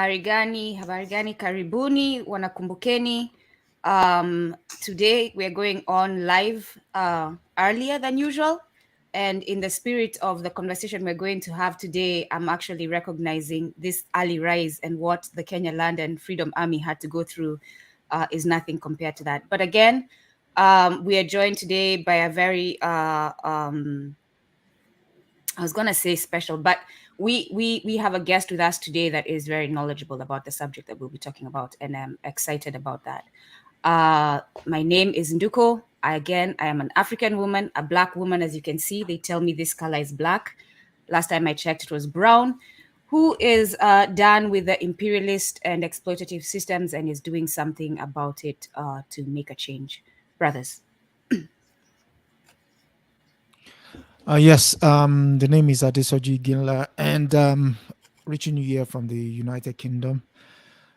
Habari gani, karibuni, wanakumbukeni. Today we are going on live earlier than usual. And in the spirit of the conversation we're going to have today, I'm actually recognizing this early rise and what the Kenyan Land and Freedom Army had to go through is nothing compared to that. But again, we are joined today by a very, I was going to say special, but we have a guest with us today that is very knowledgeable about the subject that we'll be talking about, and I'm excited about that. My name is Nduko. I am an African woman, a Black woman. As you can see, they tell me this color is black. Last time I checked, it was brown. Who is done with the imperialist and exploitative systems and is doing something about it to make a change. Brothers. Yes, the name is Adesoji Ginla, and reaching you here from the United Kingdom,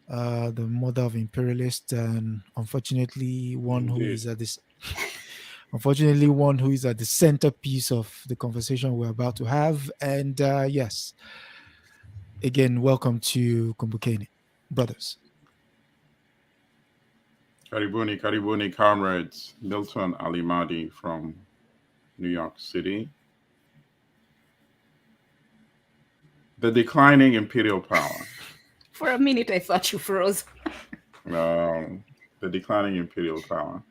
the mother of imperialists, and unfortunately one who is at this. Unfortunately, one who is at the centerpiece of the conversation we're about to have. And yes, again, welcome to Kumbukeni, brothers. Karibuni, comrades. Milton Alimadi from New York City. The declining imperial power. For a minute, I thought you froze. The declining imperial power,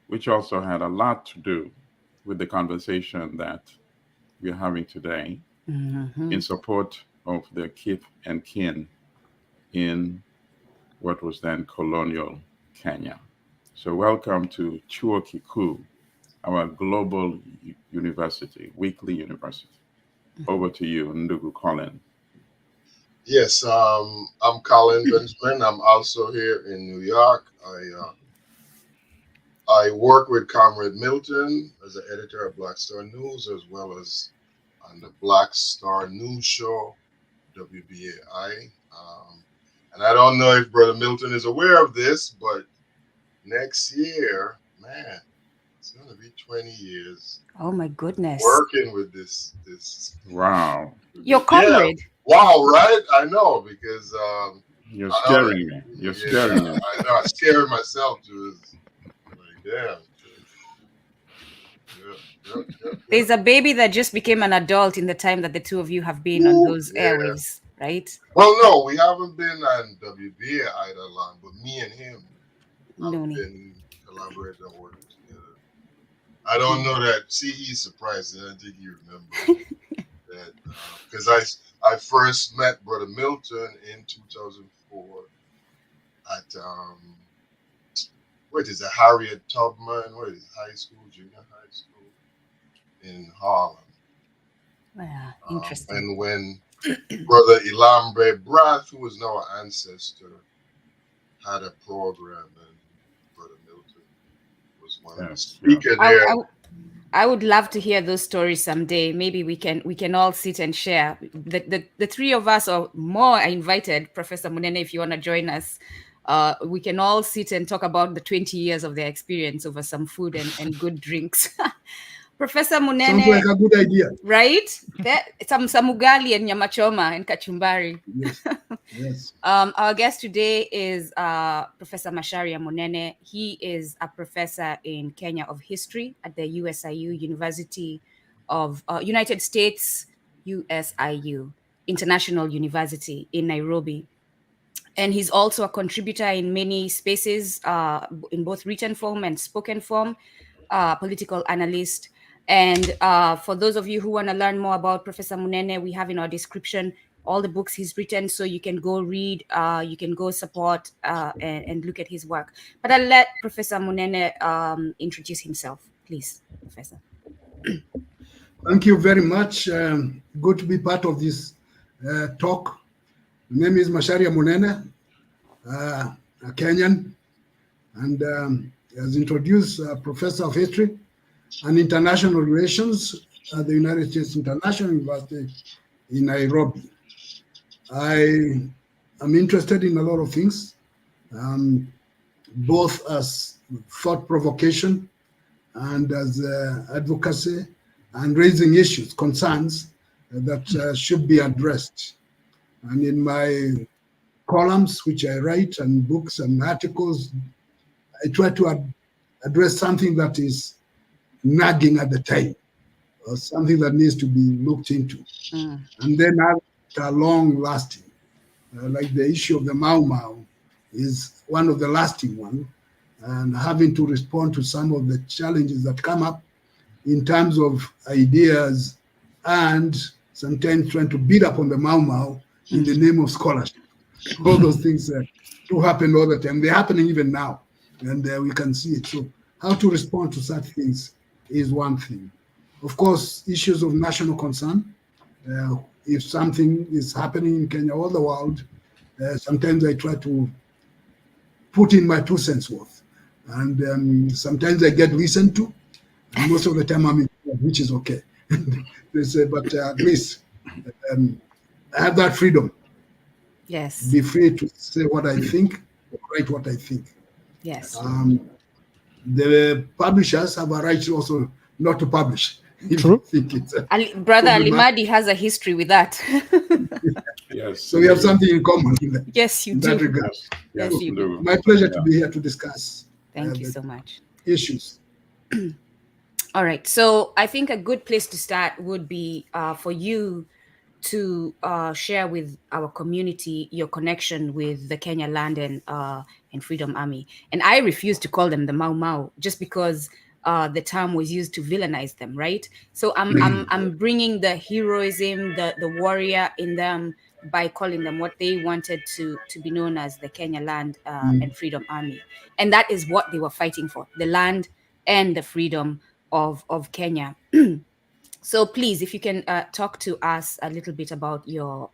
which also had a lot to do with the conversation that we're having today in support of the kith and kin in what was then colonial Kenya. So welcome to Chuo Kikuu, our global university, weekly university. Over to you, Ndugu Colin. Yes, I'm Colin Benjamin. I'm also here in New York. I work with Comrade Milton as the editor of Black Star News, as well as on the Black Star News show, WBAI. And I don't know if Brother Milton is aware of this, but next year, man, it's going to be 20 years. Oh my goodness! Working with this. Wow. Your comrade. Yeah. Wow, right? I know, because you're scaring me. You're scaring me. I know. I'm scaring myself too. Like, damn. Yeah. There's a baby that just became an adult in the time that the two of you have been on those airwaves, right? Well, no, we haven't been on WBA either long, but me and him have been collaborating and working together. I don't know that. See, he's surprised. I don't think you remember that. Because I first met Brother Milton in 2004 at, what is it, Harriet Tubman, what is it, junior high school in Harlem. Yeah, interesting. And when Brother Ilambre Brath, who is now an ancestor, had a program, and Brother Milton was one of the speakers there. I would love to hear those stories someday. Maybe we can all sit and share. The three of us or more are invited. Professor Munene, if you want to join us, we can all sit and talk about the 20 years of their experience over some food and good drinks. Professor Munene. Sounds like a good idea. Right? Some ugali and nyamachoma and kachumbari. Yes. Our guest today is Professor Macharia Munene. He is a professor in Kenya of history at the USIU, University of United States, USIU, International University in Nairobi. And he's also a contributor in many spaces, in both written form and spoken form, political analyst. And for those of you who want to learn more about Professor Munene, we have in our description all the books he's written, so you can go read, you can go support and look at his work. But I'll let Professor Munene introduce himself, please, Professor. Thank you very much. Good to be part of this talk. My name is Macharia Munene, a Kenyan, and as introduced, Professor of History and International Relations at the United States International University in Nairobi. I am interested in a lot of things, both as thought provocation and as advocacy and raising issues, concerns that should be addressed. And in my columns, which I write, and books and articles, I try to address something that is nagging at the time, or something that needs to be looked into. And then after long lasting, like the issue of the Mau Mau is one of the lasting ones, and having to respond to some of the challenges that come up in terms of ideas, and sometimes trying to beat up on the Mau Mau in the name of scholarship. All those things do happen all the time. They're happening even now, and we can see it. So how to respond to such things is one thing. Of course, issues of national concern. If something is happening in Kenya or the world, sometimes I try to put in my 2 cents worth. And sometimes I get listened to, and most of the time I'm in, which is okay. They say, but at least I have that freedom. Yes. Be free to say what I think, or write what I think. Yes. The publishers have a right also not to publish. True. Brother Alimadi has a history with that. Yes. So we have something in common in that, Yes, you in do. that regard. Yes, you do. My pleasure to be here to discuss. Thank you so much. Issues. All right. So I think a good place to start would be for you to share with our community your connection with the Kenyan Land and Freedom Army. And I refuse to call them the Mau Mau just because the term was used to villainize them, right? So I'm bringing the heroism, the warrior in them by calling them what they wanted to be known as the Kenyan Land and Freedom Army. And that is what they were fighting for, the land and the freedom of Kenya. So please, if you can talk to us a little bit about your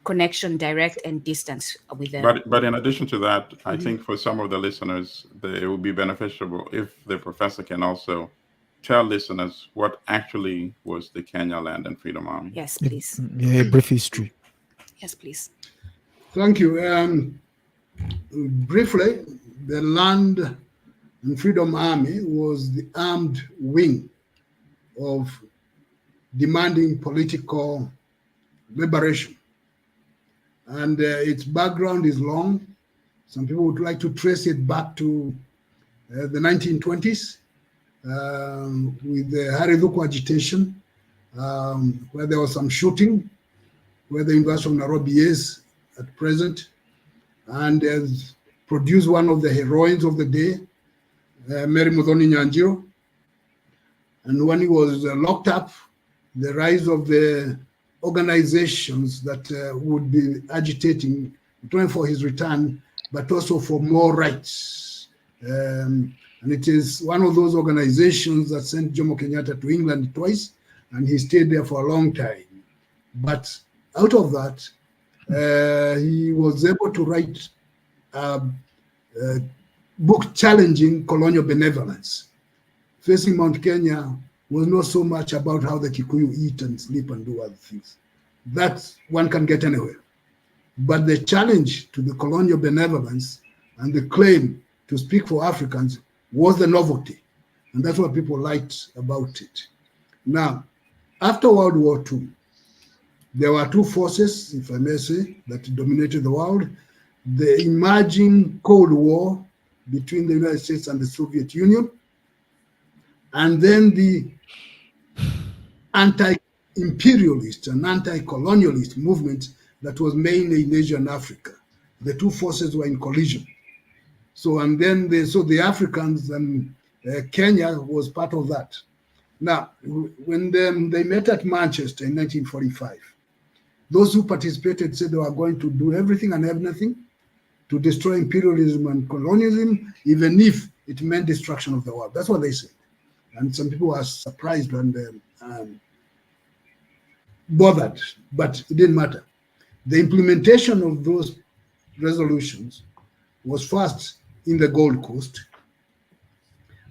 connection, direct and distance with them. But in addition to that, I think for some of the listeners, it would be beneficial if the professor can also tell listeners what actually was the Kenya Land and Freedom Army. Yes, please. Yeah, a brief history. Yes, please. Thank you. Briefly, the Land and Freedom Army was the armed wing of demanding political liberation. And its background is long. Some people would like to trace it back to the 1920s with the Haridhuku agitation, where there was some shooting, where the University of Nairobi is at present, and has produced one of the heroines of the day, Mary Muthoni Nyanjiro. And when he was locked up, the rise of the organizations that would be agitating, not only for his return, but also for more rights. And it is one of those organizations that sent Jomo Kenyatta to England twice, and he stayed there for a long time. But out of that, he was able to write a book challenging colonial benevolence. Facing Mount Kenya was not so much about how the Kikuyu eat and sleep and do other things. That one can get anywhere. But the challenge to the colonial benevolence and the claim to speak for Africans was the novelty. And that's what people liked about it. Now, after World War II, there were 2 forces, if I may say, that dominated the world. The emerging Cold War between the United States and the Soviet Union, and then the anti-imperialist and anti-colonialist movement that was mainly in Asia and Africa. The 2 forces were in collision. So, and then the Africans and Kenya was part of that. Now, when they met at Manchester in 1945, those who participated said they were going to do everything and anything to destroy imperialism and colonialism, even if it meant destruction of the world. That's what they said. And some people were surprised and bothered, but it didn't matter. The implementation of those resolutions was first in the Gold Coast,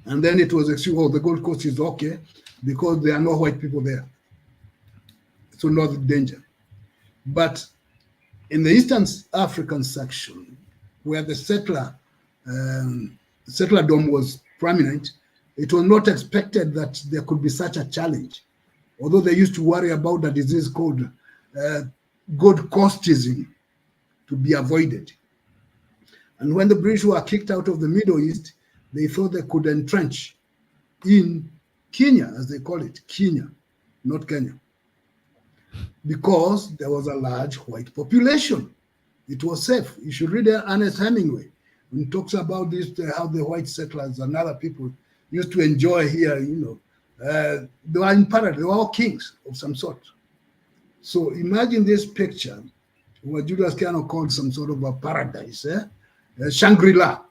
and then it was assumed, oh, the Gold Coast is okay because there are no white people there, so no danger. But in the Eastern African section, where the settlerdom was prominent, it was not expected that there could be such a challenge. Although they used to worry about a disease called Gold Coastism to be avoided. And when the British were kicked out of the Middle East, they thought they could entrench in Kenya, as they call it, Kenya, not Kenya, because there was a large white population. It was safe. You should read Ernest Hemingway when he talks about this, how the white settlers and other people used to enjoy here, they were in paradise, they were all kings of some sort. So imagine this picture, what Julius Kano called some sort of a paradise, Shangri-La,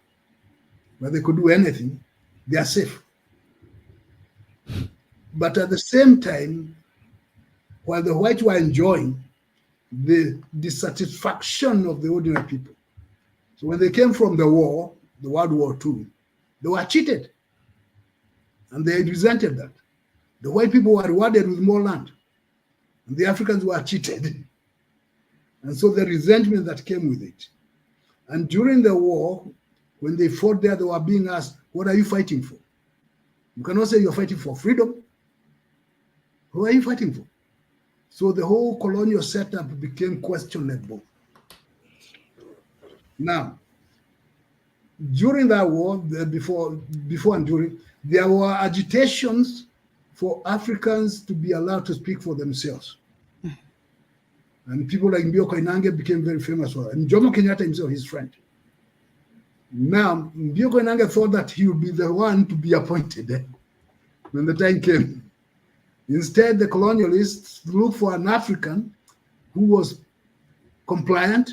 where they could do anything. They are safe. But at the same time, while the whites were enjoying the dissatisfaction of the ordinary people. So when they came from the war, the World War II, they were cheated. And they resented that. The white people were rewarded with more land. And the Africans were cheated. And so the resentment that came with it. And during the war, when they fought there, they were being asked, what are you fighting for? You cannot say you're fighting for freedom. Who are you fighting for? So the whole colonial setup became questionable. Now, during that war, before and during, there were agitations for Africans to be allowed to speak for themselves. And people like Mbio Koinange became very famous for that. And Jomo Kenyatta himself, his friend. Now, Mbio Koinange thought that he would be the one to be appointed when the time came. Instead, the colonialists looked for an African who was compliant,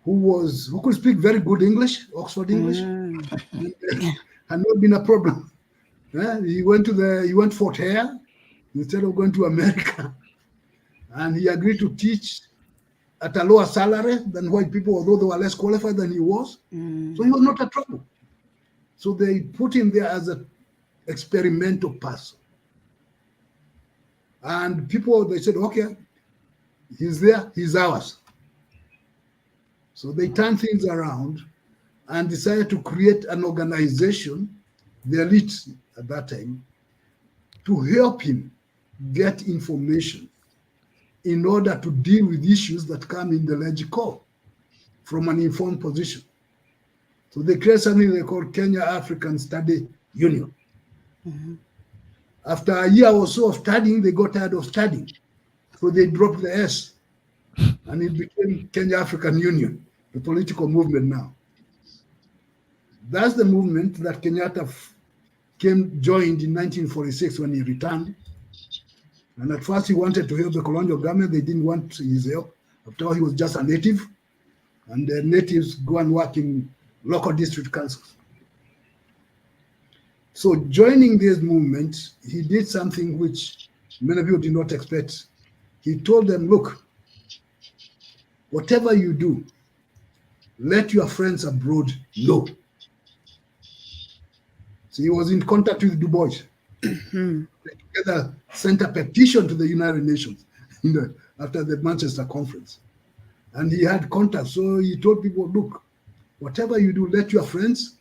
who could speak very good English, Oxford English, had not been a problem. He went Fort Hare instead of going to America, and he agreed to teach at a lower salary than white people, although they were less qualified than he was. So he was not a trouble. So they put him there as an experimental person. And people, they said, okay, he's there, he's ours. So they turned things around and decided to create an organization, the elite at that time, to help him get information in order to deal with issues that come in the legical from an informed position. So they created something they call Kenya African Study Union. After a year or so of studying, they got tired of studying. So they dropped the S and it became Kenya African Union, the political movement now. That's the movement that Kenyatta joined in 1946 when he returned. And at first he wanted to help the colonial government. They didn't want his help. After all, he was just a native. And the natives go and work in local district councils. So joining this movement, he did something which many people did not expect. He told them, look, whatever you do, let your friends abroad know. So he was in contact with Du Bois. They together sent a petition to the United Nations after the Manchester Conference. And he had contact. So he told people, look, whatever you do, let your friends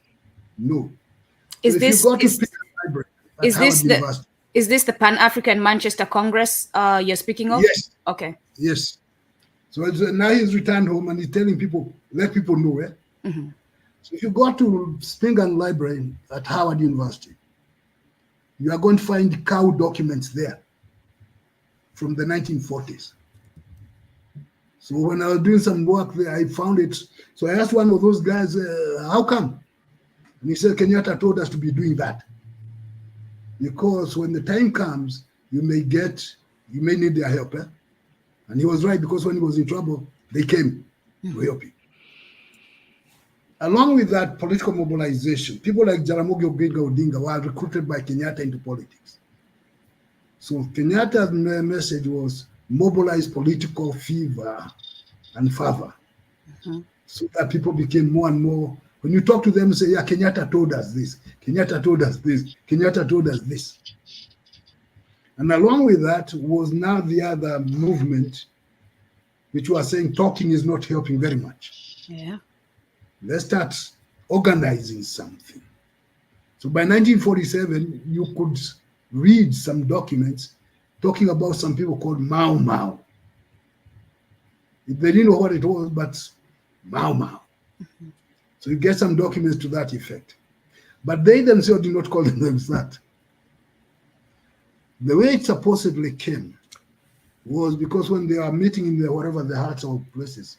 know. Is this the Pan-African Manchester Congress you're speaking of? Yes. Okay. Yes. So now he's returned home and he's telling people, let people know. So if you go to Spingarn Library at Howard University, you are going to find cow documents there from the 1940s. So when I was doing some work there, I found it. So I asked one of those guys, how come? And he said, Kenyatta told us to be doing that. Because when the time comes, you may need their help. And he was right, because when he was in trouble, they came to help him. Along with that political mobilization, people like Jaramogi Oginga Odinga were recruited by Kenyatta into politics. So Kenyatta's message was mobilize political fever and fervor, so that people became more and more. When you talk to them, say, yeah, Kenyatta told us this, Kenyatta told us this, Kenyatta told us this. And along with that was now the other movement, which was saying talking is not helping very much. Yeah. Let's start organizing something. So by 1947, you could read some documents talking about some people called Mau Mau. They didn't know what it was, but Mau Mau. So you get some documents to that effect. But they themselves did not call themselves that. The way it supposedly came was because when they are meeting in the whatever the huts or places,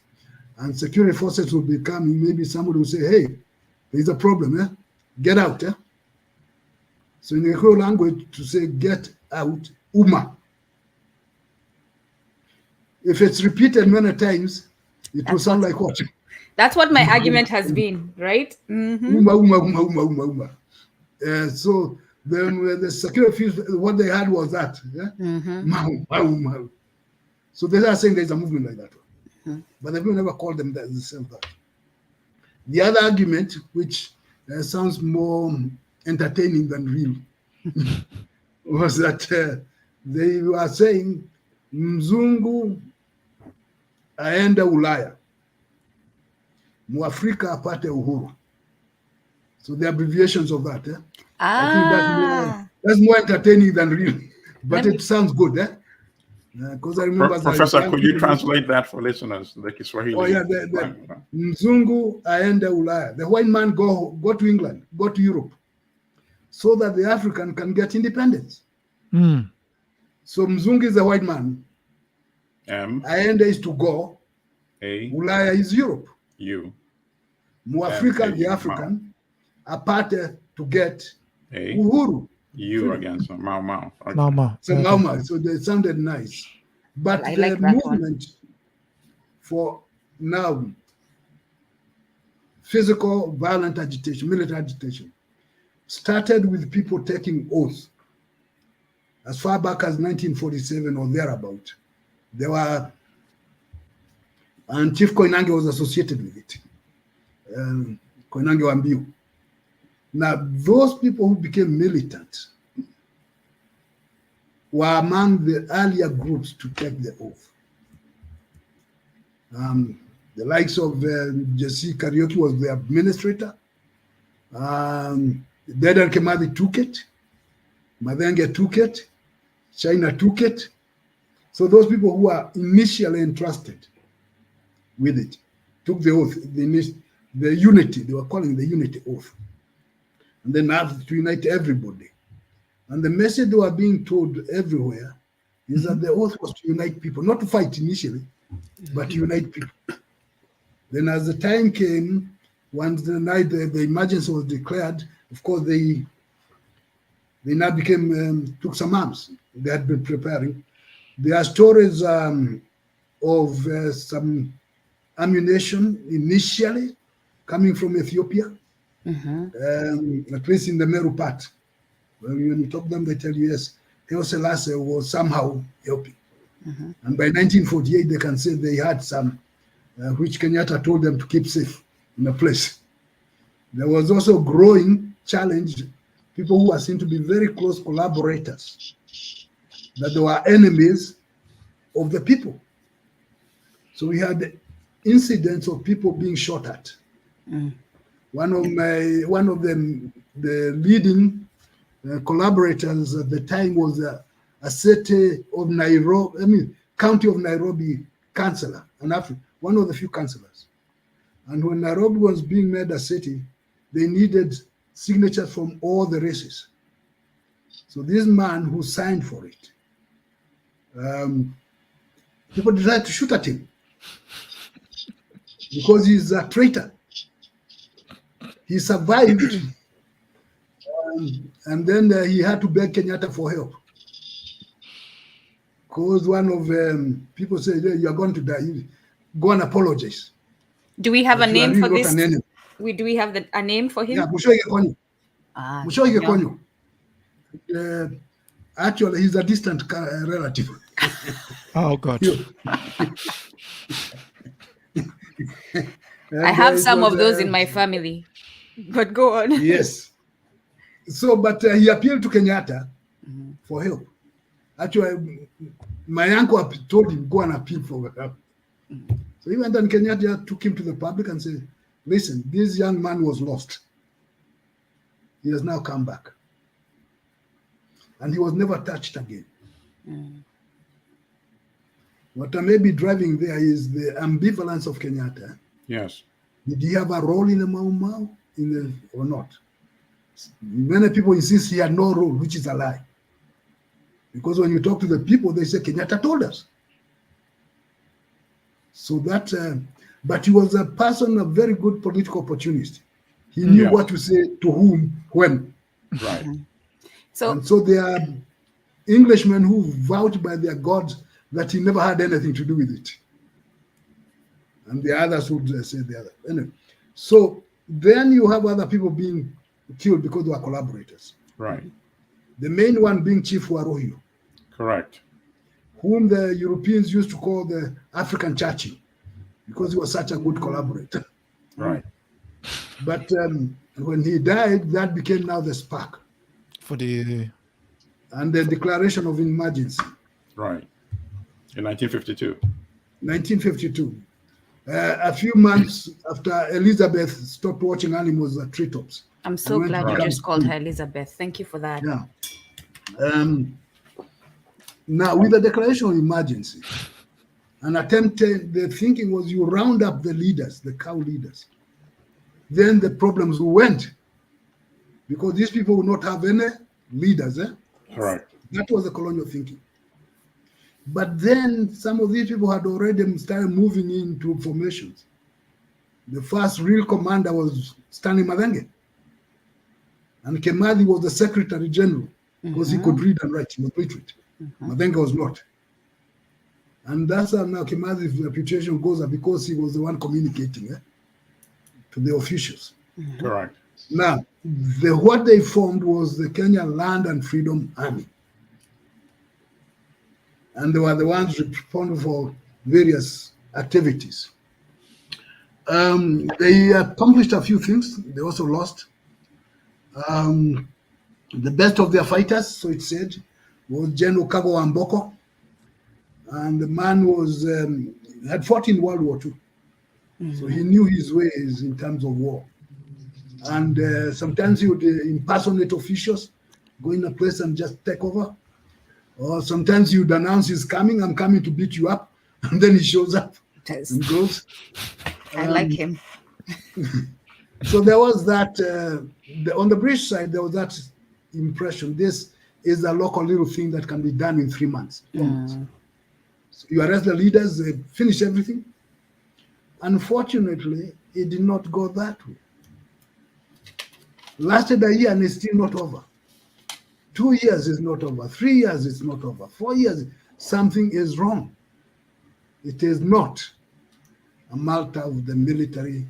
and security forces will be coming, maybe somebody will say, hey, there's a problem, eh? Get out, eh? So in the Creole language, to say get out, Uma. If it's repeated many times, it will sound like what? That's what my argument has been, right? Uma, uma, uma, uma, uma, uma. So then the security forces, what they had was that. Yeah? Mau, mau, mau. So they are saying there's a movement like that. But they've never called them that, themselves that. The other argument, which sounds more entertaining than real, was that they were saying Mzungu aende Ulaya, Mwafrika apate uhuru. So the abbreviations of that. I think that's more entertaining than real, but it sounds good. Because I remember. Professor, could you translate that for listeners? The Kiswahili. Oh yeah, Mzungu aende Ulaya. The white man go to England, go to Europe, so that the African can get independence. So Mzungu is the white man. Aende is to go. Ulaya is Europe. Mwafrika, the African, apate to get uhuru. Against Mau Mau. Okay. Mau Mau. So Mau Mau. So they sounded nice. But the like movement for now, physical violent agitation, military agitation, started with people taking oaths as far back as 1947 or thereabout. There were, and Chief Koinange was associated with it. Koinange Wambiu. Now, those people who became militant were among the earlier groups to take the oath. The likes of Jesse Karaoke was the administrator. Dedan Kimathi took it. Madenge took it. China took it. So those people who were initially entrusted with it took the oath, the unity, they were calling the unity oath. And then have to unite everybody. And the message they were being told everywhere is that the oath was to unite people, not to fight initially, but to unite people. Then as the time came, once the night the emergency was declared, of course they now took some arms. They had been preparing. There are stories of some ammunition initially coming from Ethiopia. At least in the Meru part. When you talk to them, they tell you, yes, Haile Selassie was somehow helping. And by 1948, they can say they had some, which Kenyatta told them to keep safe in a place. There was also a growing challenge, people who are seen to be very close collaborators, that they were enemies of the people. So we had incidents of people being shot at. One of them, the leading collaborators at the time was a city of Nairobi, county of Nairobi councillor, one of the few councillors. And when Nairobi was being made a city, they needed signatures from all the races. So this man who signed for it, people decided to shoot at him because he's a traitor. He survived, and then he had to beg Kenyatta for help. Because one of people said, "You are going to die. Go and apologize." Do we have a name for this? Do we have a name for him? Yeah, Mushoige Konyo. Mushoige Konyo. Actually, he's a distant relative. Oh God. I have some of those in my family. But go on. Yes. So, but he appealed to Kenyatta for help. Actually, my uncle told him, go and appeal for help. So he went and Kenyatta took him to the public and said, listen, this young man was lost. He has now come back. And he was never touched again. What I may be driving there is the ambivalence of Kenyatta. Yes. Did he have a role in the Mau Mau or not? Many people insist he had no role, which is a lie. Because when you talk to the people, they say Kenyatta told us. So that, but he was a person, a very good political opportunist. He knew what to say to whom, when. Right. And so there are Englishmen who vouch by their gods that he never had anything to do with it. And the others would say the other. Anyway, so then you have other people being killed because they were collaborators. Right. The main one being Chief Warohio. Correct. Whom the Europeans used to call the African Churchill because he was such a good collaborator. Right. But when he died, that became now the spark. For the... And the declaration of emergency. Right. In 1952. 1952. A few months after Elizabeth stopped watching animals at treetops. I'm so glad you just called her Elizabeth. Thank you for that. Yeah. Now, with the declaration of emergency, an attempt, the thinking was you round up the leaders, the cow leaders. Then the problems went because these people would not have any leaders. Correct. That was the colonial thinking. But then some of these people had already started moving into formations. The first real commander was Stanley Madenge. And Kimathi was the Secretary General because he could read and write, he was literate. Madenge was not. And that's how now Kimathi's reputation goes up because he was the one communicating to the officials. Correct. Now, what they formed was the Kenyan Land and Freedom Army. And they were the ones responsible for various activities. They accomplished a few things. They also lost. The best of their fighters, so it said, was General Kago Amboko. And the man was had fought in World War II. So he knew his ways in terms of war. And sometimes he would impersonate officials, go in a place and just take over. Or sometimes he would announce he's coming, I'm coming to beat you up. And then he shows up and goes. I like him. So there was that, on the British side, there was that impression. This is a local little thing that can be done in 3 months. 4 months. So you arrest the leaders, they finish everything. Unfortunately, it did not go that way. Lasted a year and it's still not over. 2 years is not over. 3 years is not over. 4 years, something is wrong. It is not a matter of the military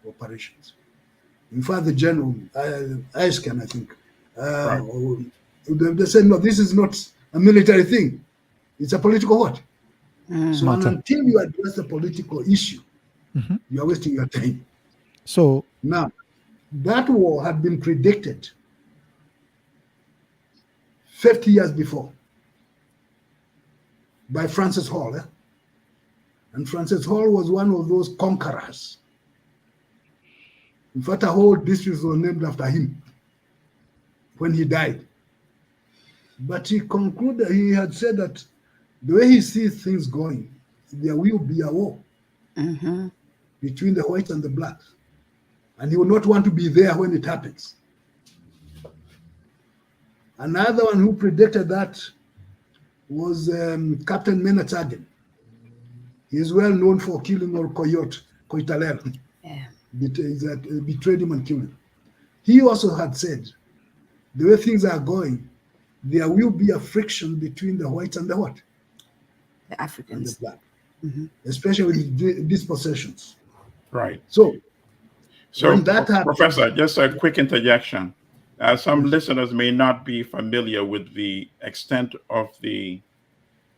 operations. In fact, the general, Aiskan, I think, they said, no, this is not a military thing. It's a political what? So until you address the political issue, you are wasting your time. So now, that war had been predicted 50 years before by Francis Hall. And Francis Hall was one of those conquerors. In fact, a whole district was named after him when he died. But he concluded, he had said that the way he sees things going, there will be a war between the whites and the blacks. And he would not want to be there when it happens. Another one who predicted that was Captain Menatagen. He is well known for killing old Coyote, Koitalel. Yeah. Betrayed him and killed him. He also had said, the way things are going, there will be a friction between the whites and the what? The Africans. And the black. Especially with dispossessions. Right. So when that happened, Professor, just a quick interjection. Some listeners may not be familiar with the extent of the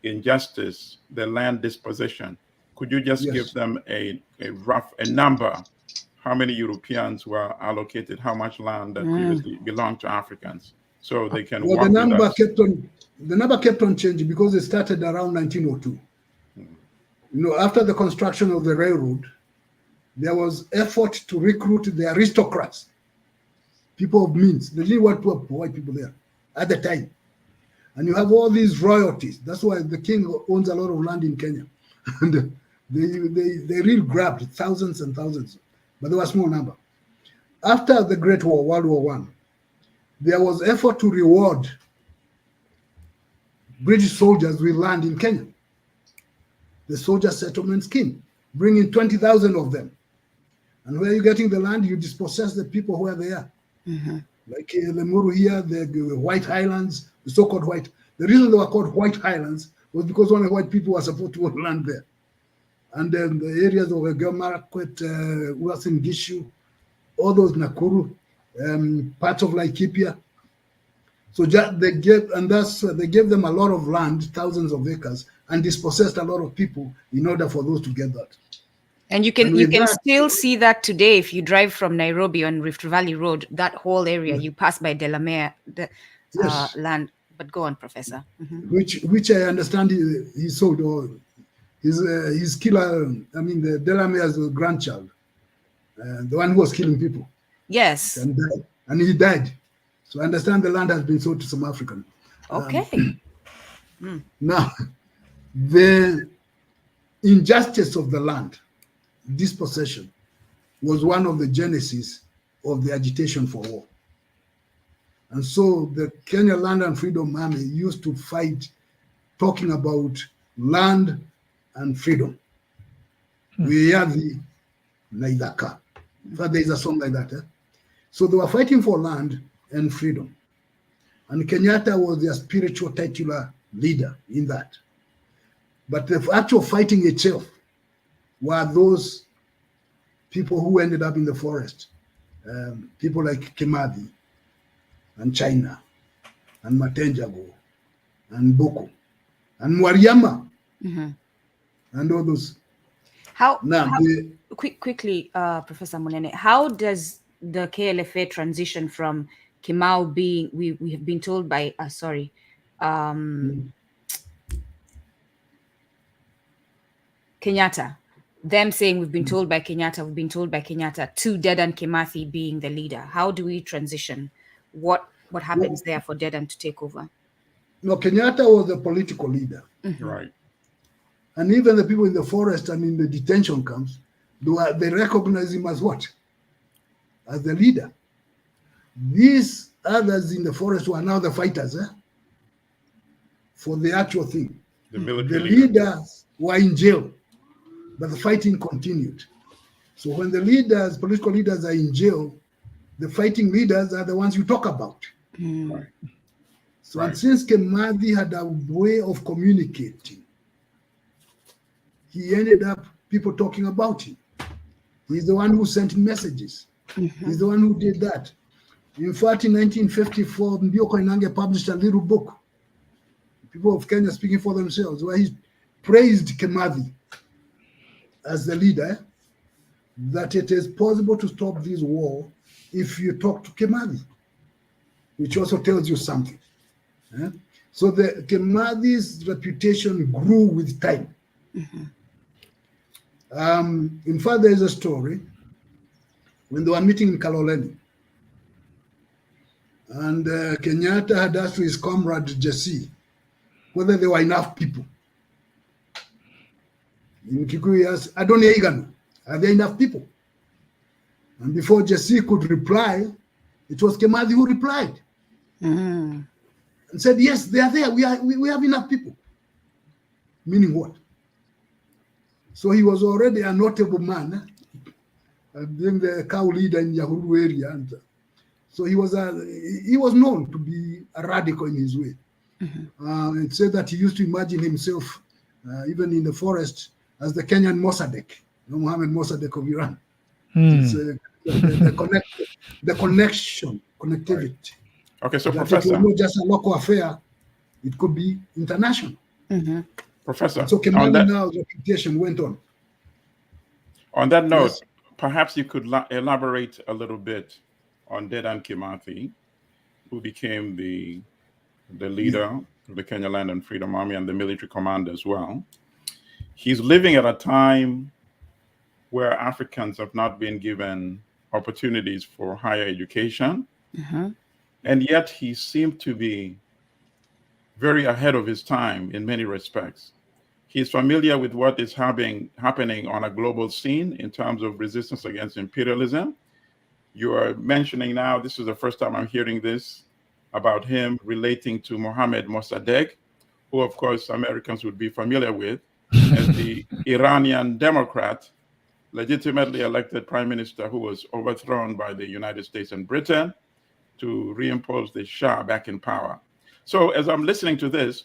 injustice, the land dispossession. Could you just give them a rough number? How many Europeans were allocated how much land that previously belonged to Africans, so they can well, work the number with us? the number kept on changing because it started around 1902. You know, after the construction of the railroad, there was effort to recruit the aristocrats, people of means. They didn't want poor white people there at the time. And you have all these royalties. That's why the king owns a lot of land in Kenya. And they really grabbed thousands and thousands, but they were a small number. After the Great War, World War I, there was effort to reward British soldiers with land in Kenya. The soldier settlement scheme, bringing 20,000 of them. And where you're getting the land, you dispossess the people where they are. Like the Muru here, the White Highlands, the so-called White. The reason they were called White Highlands was because only white people were supposed to own land there. And then the areas of Gelmarakwet, Uasin Gishu, all those Nakuru, parts of Laikipia. So they gave them a lot of land, thousands of acres, and dispossessed a lot of people in order for those to get that. And you can still see that today if you drive from Nairobi on Rift Valley Road, that whole area, you pass by Delamere land. But go on, Professor. Which I understand he sold, or his killer, the Delamere's grandchild, the one who was killing people. Yes. And he died. So I understand the land has been sold to some African. Okay. Now, the injustice of the land, dispossession, was one of the genesis of the agitation for war. And so the Kenyan Land Freedom Army used to fight talking about land and freedom. We are the Naidaka. In fact, there is a song like that. So they were fighting for land and freedom. And Kenyatta was their spiritual titular leader in that. But the actual fighting itself were those people who ended up in the forest. People like Kimathi and China and Matenjago and Boko and Mwariama and all those. Quickly, Professor Munene, how does the KLFA transition from Kimau being, we have been told by, Kenyatta, them saying we've been told by Kenyatta, to Dedan Kimathi being the leader? How do we transition? What happens there for Dedan to take over? No, Kenyatta was the political leader. Right. And even the people in the forest and in the detention camps, they recognize him as what? As the leader. These others in the forest were now the fighters for the actual thing. The military leaders were in jail, but the fighting continued. So when the leaders, political leaders, are in jail, the fighting leaders are the ones you talk about. Right. So and since Kimathi had a way of communicating, he ended up people talking about him. He's the one who sent messages. He's the one who did that. In fact, in 1954, Mbio Koinange published a little book, People of Kenya Speaking for Themselves, where he praised Kimathi as the leader, that it is possible to stop this war if you talk to Kimathi, which also tells you something. So the Kimathi's reputation grew with time. In fact, there is a story when they were meeting in Kaloleni, and Kenyatta had asked his comrade Jesse whether there were enough people. In Kikuyu, he asked, Adonia Igano, are there enough people? And before Jesse could reply, it was Kimathi who replied and said, yes, they are there. We have enough people. Meaning what? So he was already a notable man, being the cow leader in Yahuru area. And so he was known to be a radical in his way. It said that he used to imagine himself, even in the forest, as the Kenyan Mossadegh, Mohammed Mossadegh of Iran. It's, the connectivity. Okay, so that Professor, it was not just a local affair; it could be international. Professor, So Kimathi now's reputation went on. On that note, Yes. perhaps you could elaborate a little bit on Dedan Kimathi, who became the leader of the Kenyan Land Freedom Army and the military commander as well. He's living at a time where Africans have not been given opportunities for higher education, and yet he seemed to be very ahead of his time in many respects. He's familiar with what is happening on a global scene in terms of resistance against imperialism. You are mentioning now, this is the first time I'm hearing this, about him relating to Mohammed Mossadegh, who of course Americans would be familiar with as the Iranian Democrat, legitimately elected prime minister who was overthrown by the United States and Britain to reimpose the Shah back in power. So as I'm listening to this,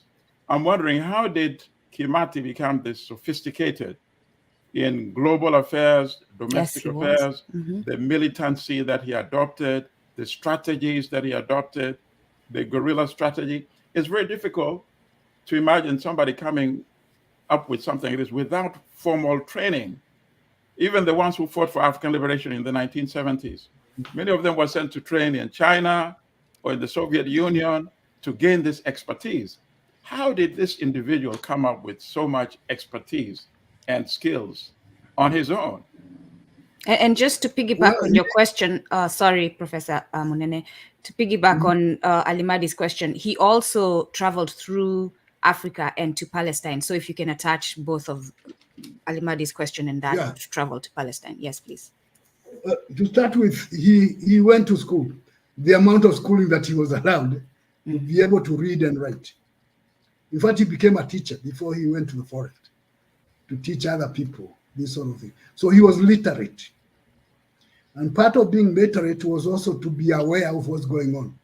I'm wondering, how did Kimathi become this sophisticated in global affairs, domestic affairs, the militancy that he adopted, the strategies that he adopted, the guerrilla strategy? It's very difficult to imagine somebody coming up with something like this without formal training. Even the ones who fought for African liberation in the 1970s, many of them were sent to train in China or in the Soviet Union to gain this expertise. How did this individual come up with so much expertise and skills on his own? And just to piggyback on your question, sorry, Professor Munene, to piggyback on Alimadi's question, he also traveled through Africa and to Palestine. So if you can attach both of Alimadi's question and that travel to Palestine. Yes, please. To start with, he went to school. The amount of schooling that he was allowed to be able to read and write. In fact, he became a teacher before he went to the forest to teach other people, this sort of thing. So he was literate. And part of being literate was also to be aware of what's going on.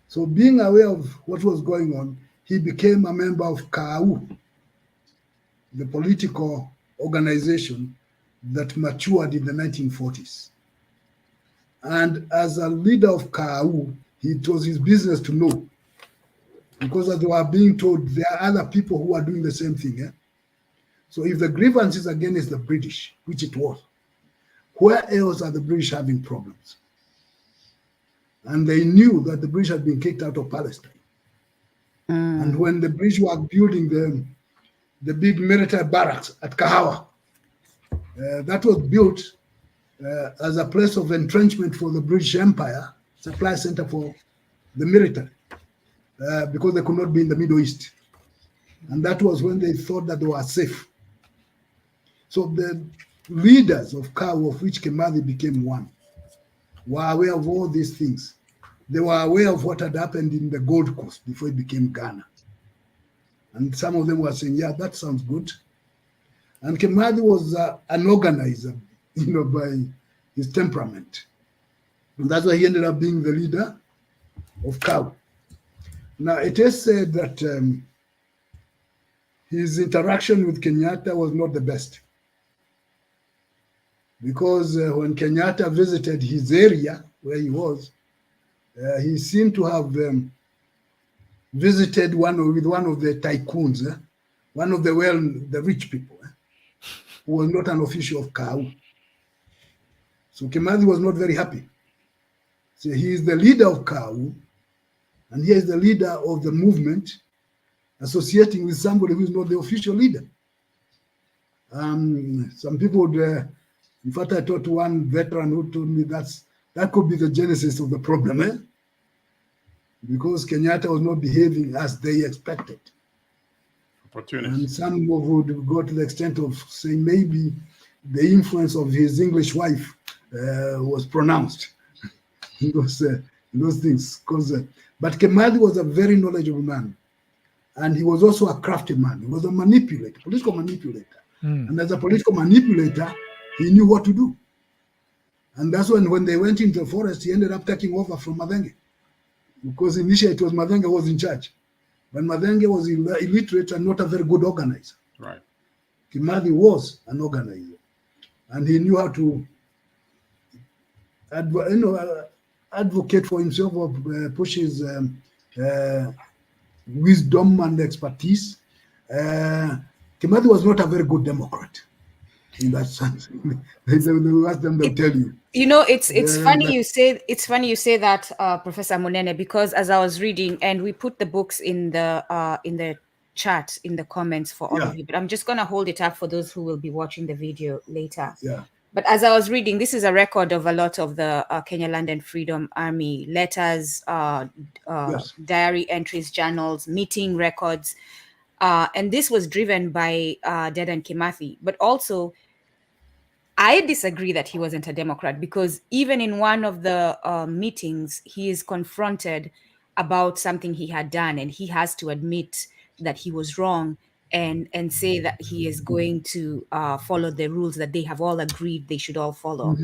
So being aware of what was going on, he became a member of KAU, the political organization that matured in the 1940s. And as a leader of KAU, it was his business to know, because as they were being told, there are other people who are doing the same thing. So if the grievance is against the British, which it was, where else are the British having problems? And they knew that the British had been kicked out of Palestine. And when the British were building the big military barracks at Kahawa, that was built as a place of entrenchment for the British Empire, supply center for the military, because they could not be in the Middle East. And that was when they thought that they were safe. So the leaders of KAU, of which Kimathi became one, were aware of all these things. They were aware of what had happened in the Gold Coast before it became Ghana. And some of them were saying, yeah, that sounds good. And Kimathi was an organizer, by his temperament. And that's why he ended up being the leader of KAU. Now, it is said that his interaction with Kenyatta was not the best. Because when Kenyatta visited his area where he was, he seemed to have visited with one of the tycoons, one of the rich people, who was not an official of KAU. So Kimathi was not very happy. So he is the leader of KAU, and he is the leader of the movement, associating with somebody who is not the official leader. Some people would, in fact, I talked to one veteran who told me that could be the genesis of the problem, because Kenyatta was not behaving as they expected. And some would go to the extent of saying maybe the influence of his English wife was pronounced in those things. But Kimathi was a very knowledgeable man, and he was also a crafty man. He was a manipulator, political manipulator. And as a political manipulator, he knew what to do. And that's when they went into the forest, he ended up taking over from Mathenge. Because initially it was Mathenge who was in charge. But Mathenge was illiterate and not a very good organizer. Right. Kimathi was an organizer. And he knew how to advocate for himself, or push his wisdom and expertise. Kimathi was not a very good Democrat in that sense. They ask them, they'll tell you. It's funny you say that, Professor Munene, because as I was reading, and we put the books in the chat in the comments for all of you, but I'm just gonna hold it up for those who will be watching the video later. Yeah. But as I was reading, this is a record of a lot of the Kenyan Land Freedom Army letters, Yes. diary entries, journals, meeting records. And this was driven by Dedan Kimathi. But also, I disagree that he wasn't a Democrat, because even in one of the meetings, he is confronted about something he had done, and he has to admit that he was wrong and say that he is going to follow the rules that they have all agreed they should all follow.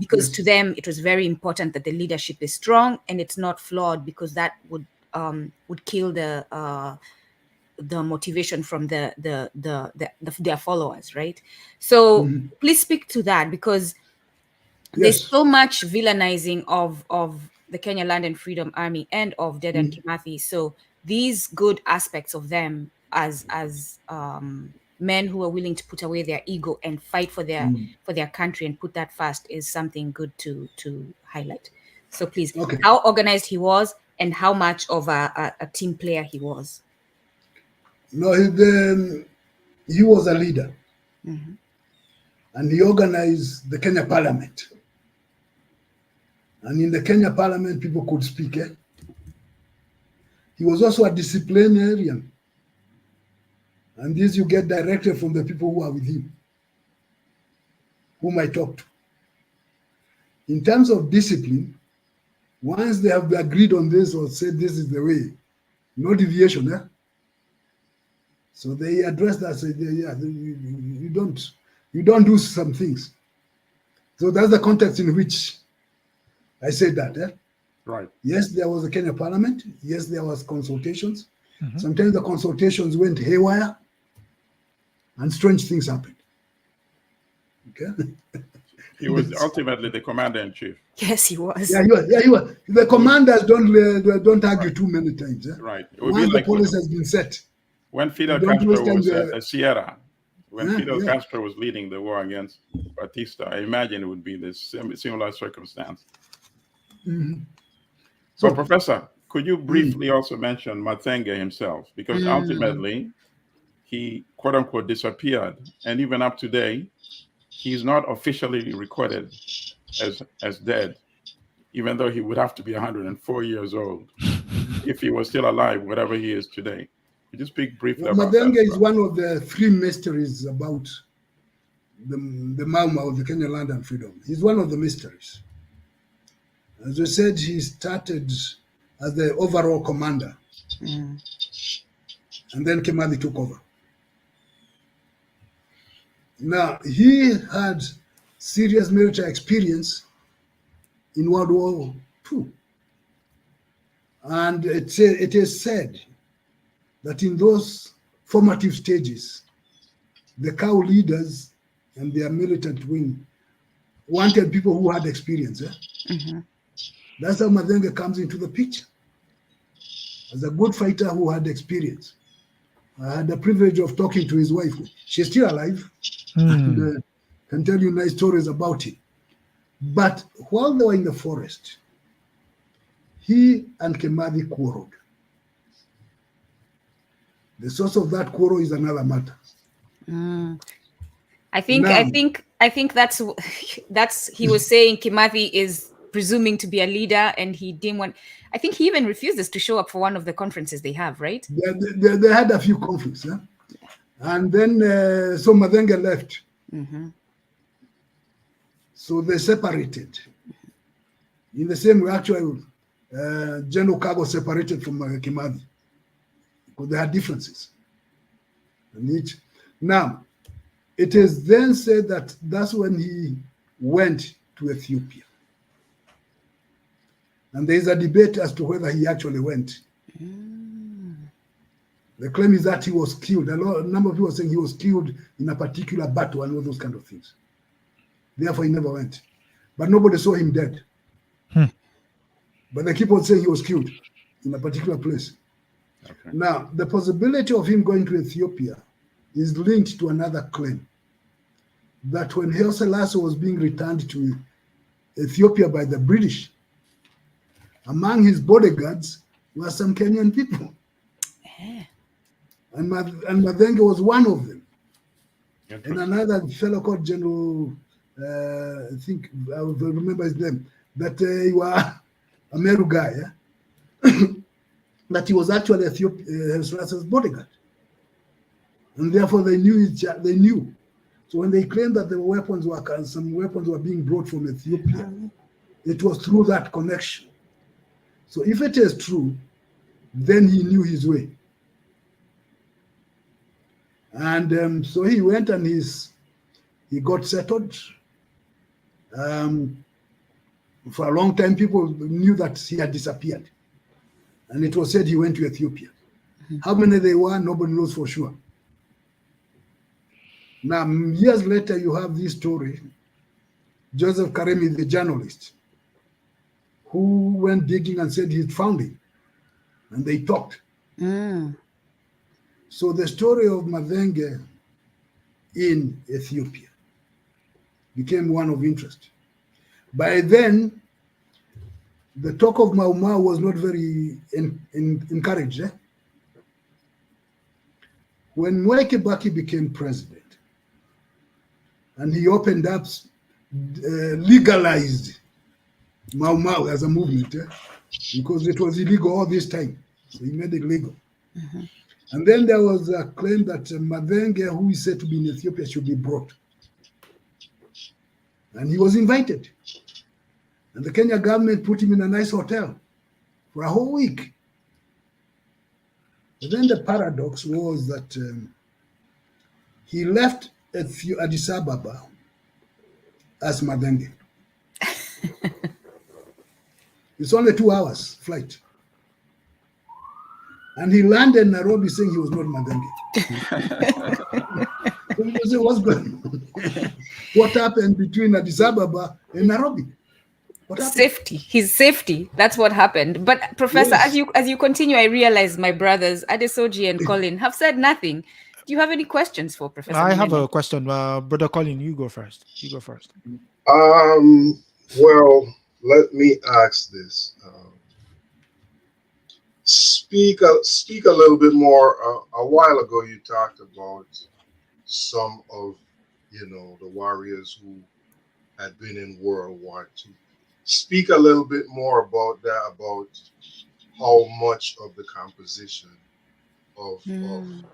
Because to them, it was very important that the leadership is strong and it's not flawed, because that would kill the motivation from their followers, right? So please speak to that, because there's so much villainizing of the Kenya Land Freedom Army and of Dedan Kimathi. So these good aspects of them as men who are willing to put away their ego and fight for their country and put that first is something good to highlight. So please, how organized he was and how much of a team player he was. No, he was a leader, and he organized the Kenya Parliament. And in the Kenya Parliament, people could speak. He was also a disciplinarian, and this you get directly from the people who are with him, whom I talked to. In terms of discipline, once they have agreed on this or said this is the way, no deviation. So they addressed that, said, yeah, you don't do some things. So that's the context in which I said that. Right. Yes, there was a Kenya Parliament. Yes, there was consultations. Sometimes the consultations went haywire, and strange things happened. Okay. He was ultimately the commander-in-chief. Yes, he was. Yeah, he was. The commanders don't argue too many times. Right. Once the policy has been set. When Fidel Castro was at Sierra, when Fidel Castro was leading the war against Batista, I imagine it would be this similar circumstance. So, Professor, could you briefly also mention Mathenge himself? Because ultimately, he, quote unquote, disappeared. And even up today, he's not officially recorded as dead, even though he would have to be 104 years old if he was still alive, whatever he is today. Could you speak briefly about Mathenge that? is one of the three mysteries about the Mau of the Kenyan Land and Freedom. He's one of the mysteries. As I said, he started as the overall commander, and then Kimathi took over. Now, he had serious military experience in World War II. And it is said that in those formative stages, the cow leaders and their militant wing wanted people who had experience. That's how Mathenge comes into the picture, as a good fighter who had experience. I had the privilege of talking to his wife. She's still alive, and can tell you nice stories about him. But while they were in the forest, he and Kimathi quarreled. The source of that quarrel is another matter. I think that's he was saying Kimathi is presuming to be a leader, and he didn't want. I think he even refuses to show up for one of the conferences they have, right? They had a few conflicts, and then so Mathenge left. So they separated. In the same way, actually, General Kago separated from Kimathi because they had differences. Now, it is then said that that's when he went to Ethiopia. And there is a debate as to whether he actually went. The claim is that he was killed. A number of people are saying he was killed in a particular battle and all those kind of things. Therefore, he never went. But nobody saw him dead. But they keep on saying he was killed in a particular place. Okay. Now, the possibility of him going to Ethiopia is linked to another claim, that when Haile Selassie was being returned to Ethiopia by the British, among his bodyguards were some Kenyan people. And Mathenge was one of them. And another fellow called General I think I will remember his name, that he was a Meru guy, that he was actually Haile bodyguard. And therefore they knew each other, they knew. So when they claimed that some weapons were being brought from Ethiopia, it was through that connection. So if it is true, then he knew his way. And so he went and he got settled. For a long time, people knew that he had disappeared. And it was said he went to Ethiopia. How many they were, nobody knows for sure. Now, years later, you have this story, Joseph Karemi, the journalist, who went digging and said he'd found him. And they talked. So the story of Madenge in Ethiopia became one of interest. By then, the talk of Mau Mau was not very encouraged. When Mwai Kibaki became president, and he opened up, legalized Mau Mau as a movement, because it was illegal all this time. So he made it legal. And then there was a claim that Madenge, who is said to be in Ethiopia, should be brought. And he was invited. And the Kenya government put him in a nice hotel for a whole week. But then the paradox was that he left Addis Ababa as Madenge. It's only 2 hours flight. And he landed in Nairobi saying he was not Madenge. So you say, what's going on? What happened between Addis Ababa and Nairobi? Safety, his safety. That's what happened. But Professor, Yes. as you continue, I realize my brothers Adesoji and Colin have said nothing. Do you have any questions for Professor? I have Munene? a question, Brother Colin. You go first. Well, let me ask this. Speak a little bit more. A while ago, you talked about some of, the warriors who had been in World War II. Speak a little bit more about that, about how much of the composition of the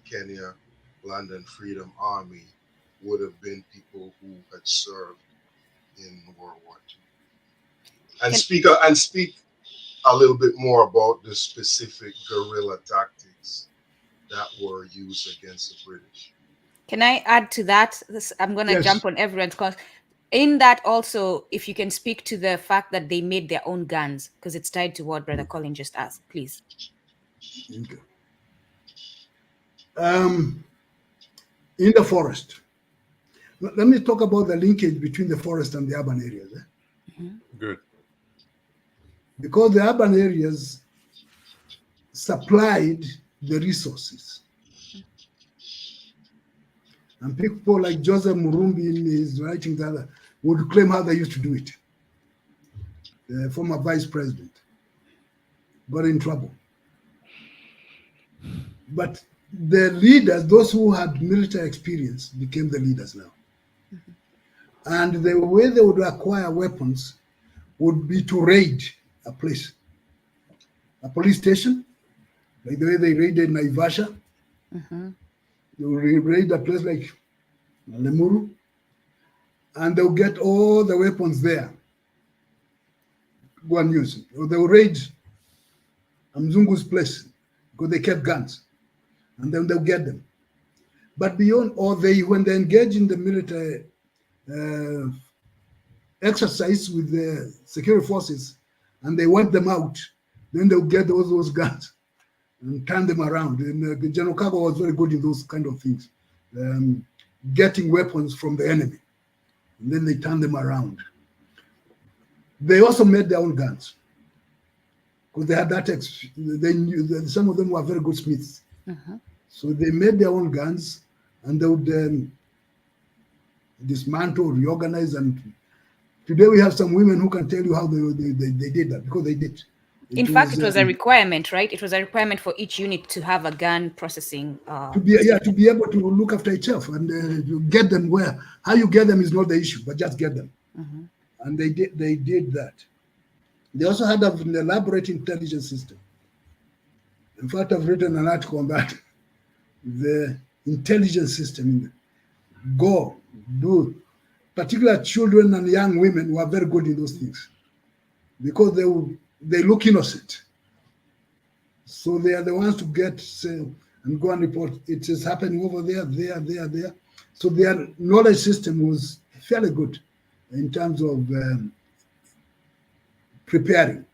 Kenya Land and Freedom Army would have been people who had served in World War II. And speak a little bit more about the specific guerrilla tactics that were used against the British. Can I add to that? I'm going to jump on everyone's cause. In that also, if you can speak to the fact that they made their own guns, because it's tied to what Brother Colin just asked, please. Okay. In the forest. Let me talk about the linkage between the forest and the urban areas. Good. Because the urban areas supplied the resources. And people like Joseph Murumbi in his writings would claim how they used to do it. The former vice president got in trouble. But the leaders, those who had military experience, became the leaders now. And the way they would acquire weapons would be to raid a place, a police station, like the way they raided Naivasha. They will raid a place like Lemuru, and they'll get all the weapons there. Go and use it. Or they'll raid Mzungu's place because they kept guns, and then they'll get them. But beyond, or when they engage in the military exercise with the security forces, and they want them out, then they'll get those guns and turn them around. And General Kago was very good in those kind of things, getting weapons from the enemy, and then they turn them around. They also made their own guns because they had that. They knew that some of them were very good smiths, so they made their own guns, and they would dismantle, reorganize, and today we have some women who can tell you how they did that, because they did. In fact, it was a requirement, right? It was a requirement for each unit to have a gun processing. To be able to look after itself and to get them where. How you get them is not the issue, but just get them. And they did that. They also had an elaborate intelligence system. In fact, I've written an article on that. The intelligence system. Go, do. Particularly children and young women who are very good in those things because they look innocent. So they are the ones to get and go and report it is happening over there, there. So their knowledge system was fairly good in terms of preparing,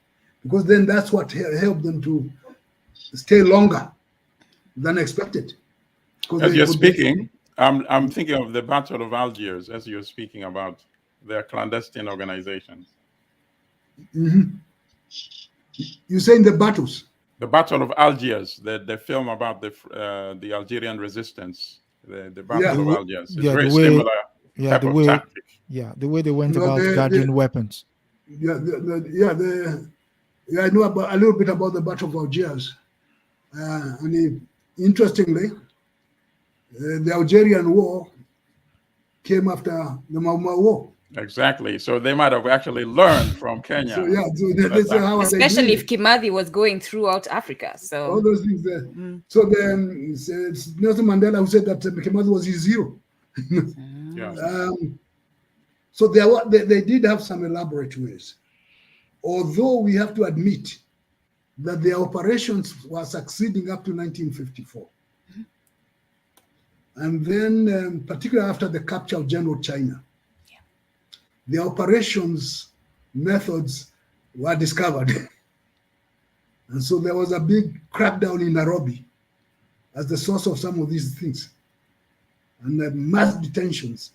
because then that's what helped them to stay longer than expected. As you're speaking, I'm thinking of the Battle of Algiers as you're speaking about their clandestine organizations. You're saying the battles? The Battle of Algiers, the film about the Algerian resistance, the Battle of Algiers. It's very similar type of tactic. Yeah, the way they went about gathering weapons. I know about a little bit about the Battle of Algiers. And interestingly, the Algerian War came after the Mau Mau War. Exactly. So they might have actually learned from Kenya. So that's how especially if Kimathi was going throughout Africa. So all those things there. So then it's Nelson Mandela who said that Kimathi was his hero. So they did have some elaborate ways. Although we have to admit that their operations were succeeding up to 1954. And then, particularly after the capture of General China, the operations methods were discovered. And so there was a big crackdown in Nairobi as the source of some of these things, and mass detentions.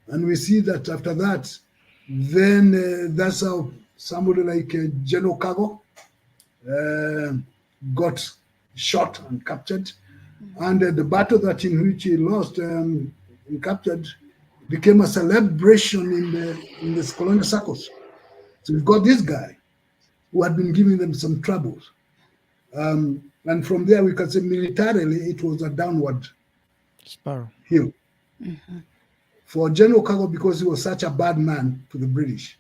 And we see that after that, then that's how somebody like General Kago got shot and captured. And the battle that in which he lost and captured became a celebration in the colonial circles. So we've got this guy who had been giving them some troubles. And from there, we can say militarily, it was a downward hill. For General Kago, because he was such a bad man to the British,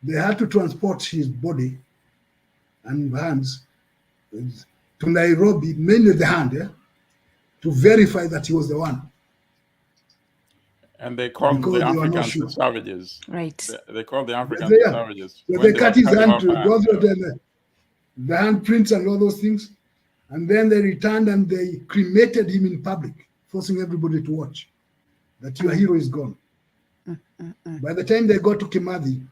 they had to transport his body and hands to Nairobi, mainly the hand, to verify that he was the one. And they called the Africans the savages. Right. They called the Africans the savages. So they cut his hand to go through the handprints and all those things. And then they returned and they cremated him in public, forcing everybody to watch that your hero is gone. By the time they got to Kimathi,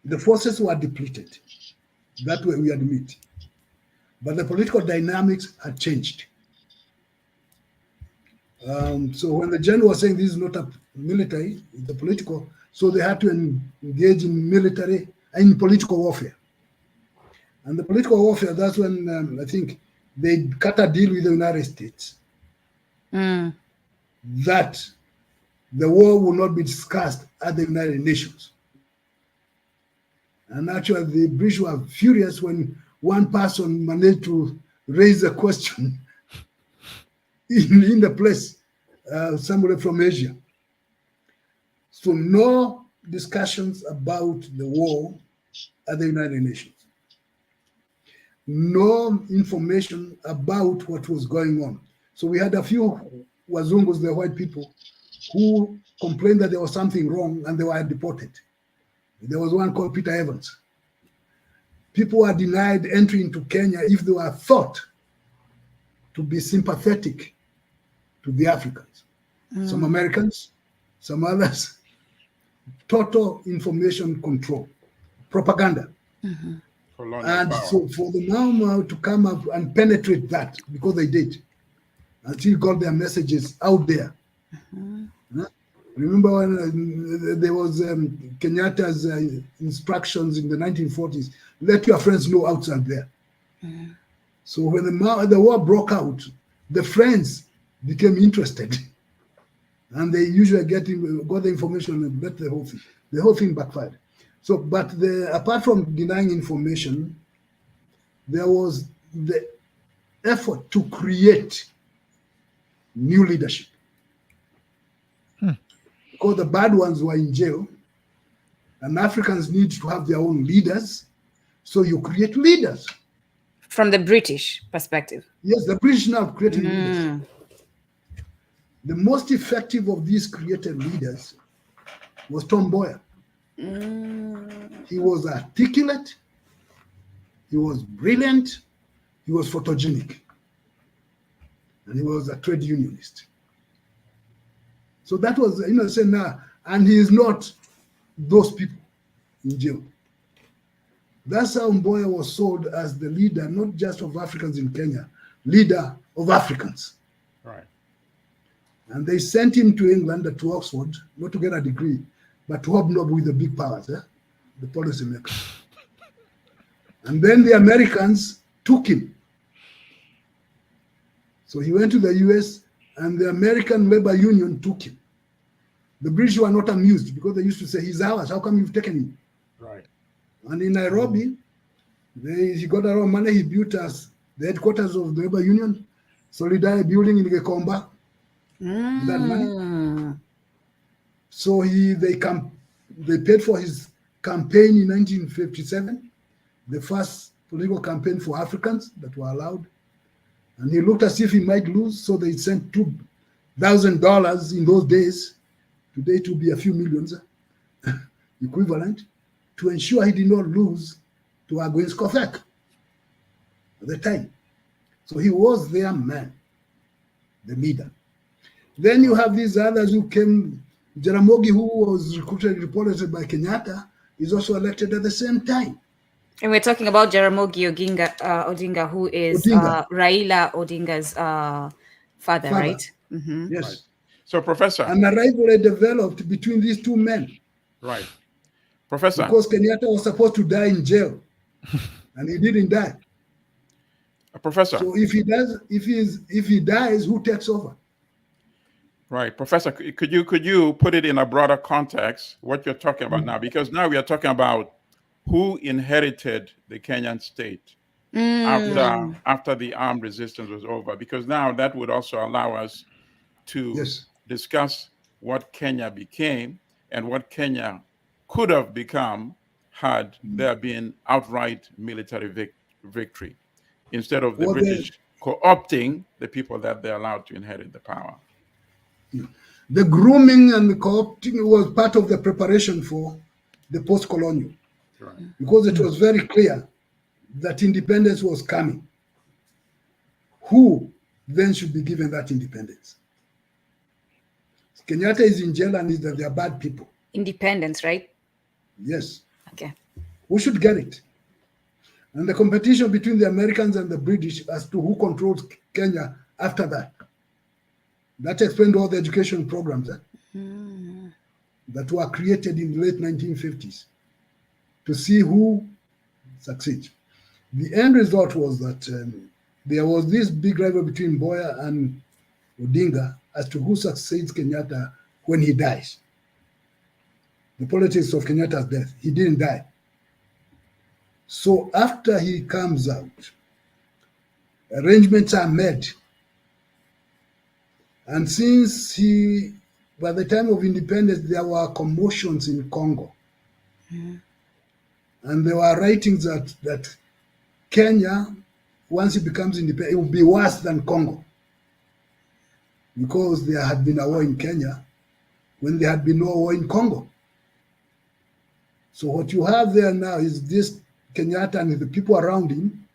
the forces were depleted. That way we admit. But the political dynamics had changed. So when the general was saying this is not a military, it's a political, so they had to engage in military and political warfare. And the political warfare, that's when I think they cut a deal with the United States that the war will not be discussed at the United Nations. And actually, the British were furious when one person managed to raise a question in the place, somebody from Asia. So no discussions about the war at the United Nations. No information about what was going on. So we had a few Wazungus, the white people, who complained that there was something wrong and they were deported. There was one called Peter Evans. People were denied entry into Kenya if they were thought to be sympathetic to the Africans. Some Americans, some others. Total information control, propaganda. And so for the Mau to come up and penetrate that, because they did, until got their messages out there. Remember when there was Kenyatta's instructions in the 1940s, let your friends know outside there. So when the war broke out, the friends became interested. And they usually got the information and bet the whole thing. The whole thing backfired. So, but apart from denying information, there was the effort to create new leadership. Because the bad ones were in jail, and Africans need to have their own leaders, so you create leaders. From the British perspective. Yes, the British now created leaders. The most effective of these created leaders was Tom Mboya. He was articulate, he was brilliant, he was photogenic, and he was a trade unionist. So that was, saying now, and he is not those people in jail. That's how Mboya was sold as the leader, not just of Africans in Kenya, leader of Africans. Right. And they sent him to England, to Oxford, not to get a degree, but to hobnob with the big powers, the policymakers. And then the Americans took him. So he went to the US, and the American Labor Union took him. The British were not amused because they used to say, he's ours, how come you've taken him? Right. And in Nairobi, he got a lot of money. He built us the headquarters of the Labor Union, Solidarity Building in Gekomba. That money. So they paid for his campaign in 1957, the first political campaign for Africans that were allowed. And he looked as if he might lose, so they sent $2,000 in those days. Today it will be a few millions equivalent, to ensure he did not lose to Agwin Skofek at the time. So he was their man, the leader. Then you have these others who came. Jaramogi, who was recruited and reported by Kenyatta, is also elected at the same time. And we're talking about Jaramogi Odinga, who is Raila Odinga's father, right? Yes. Right. So, Professor. And a rivalry developed between these two men. Right. Professor. Because Kenyatta was supposed to die in jail, and he didn't die. Professor. So if he dies, who takes over? Right, Professor. Could you put it in a broader context what you're talking about now? Because now we are talking about who inherited the Kenyan state after the armed resistance was over. Because now that would also allow us to discuss what Kenya became and what Kenya could have become had there been outright military victory, instead of the British co-opting the people that they allowed to inherit the power. The grooming and the co-opting was part of the preparation for the post-colonial, because it was very clear that independence was coming. Who then should be given that independence? Kenyatta is in jail, and they are bad people. Independence, right? Yes. Okay. Who should get it? And the competition between the Americans and the British as to who controls Kenya after that. That explained all the education programs that were created in the late 1950s to see who succeeds. The end result was that there was this big rivalry between Mboya and Odinga as to who succeeds Kenyatta when he dies. The politics of Kenyatta's death. He didn't die. So after he comes out, arrangements are made. And since by the time of independence, there were commotions in Congo. And there were writings that Kenya, once it becomes independent, it will be worse than Congo. Because there had been a war in Kenya when there had been no war in Congo. So what you have there now is this Kenyatta and the people around him,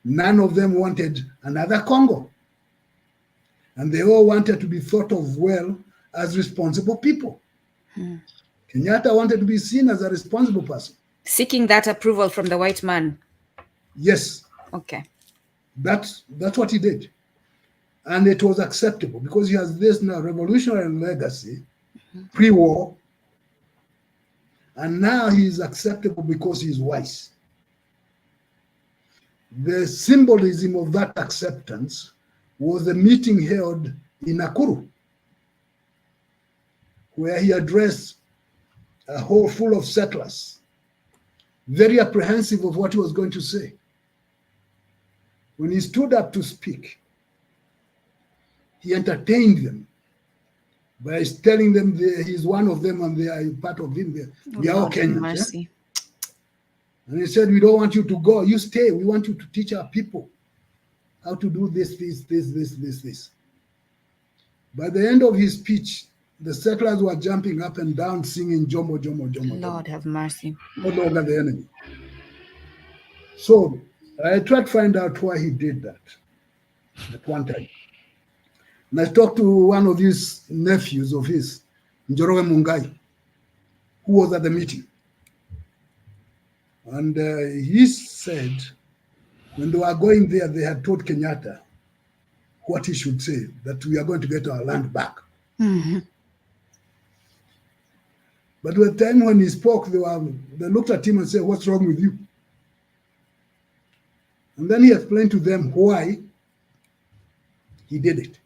none of them wanted another Congo. And they all wanted to be thought of well as responsible people. Kenyatta wanted to be seen as a responsible person. Seeking that approval from the white man. Yes. Okay. That's what he did. And it was acceptable because he has this now revolutionary legacy, pre-war. And now he is acceptable because he is wise. The symbolism of that acceptance was the meeting held in Nakuru, where he addressed a hall full of settlers very apprehensive of what he was going to say. When he stood up to speak, he entertained them by telling them he's one of them and they are part of him. We are all Kenyans. Yeah? And he said, we don't want you to go. You stay. We want you to teach our people how to do this. By the end of his speech, the settlers were jumping up and down, singing Jomo, Jomo, Jomo. Lord have mercy. No longer the enemy. So I tried to find out why he did that at one time. And I talked to one of these nephews of his, Njoroge Mungai, who was at the meeting. And he said, when they were going there, they had told Kenyatta what he should say, that we are going to get our land back. Mm-hmm. But at the time when he spoke, they looked at him and said, what's wrong with you? And then he explained to them why he did it.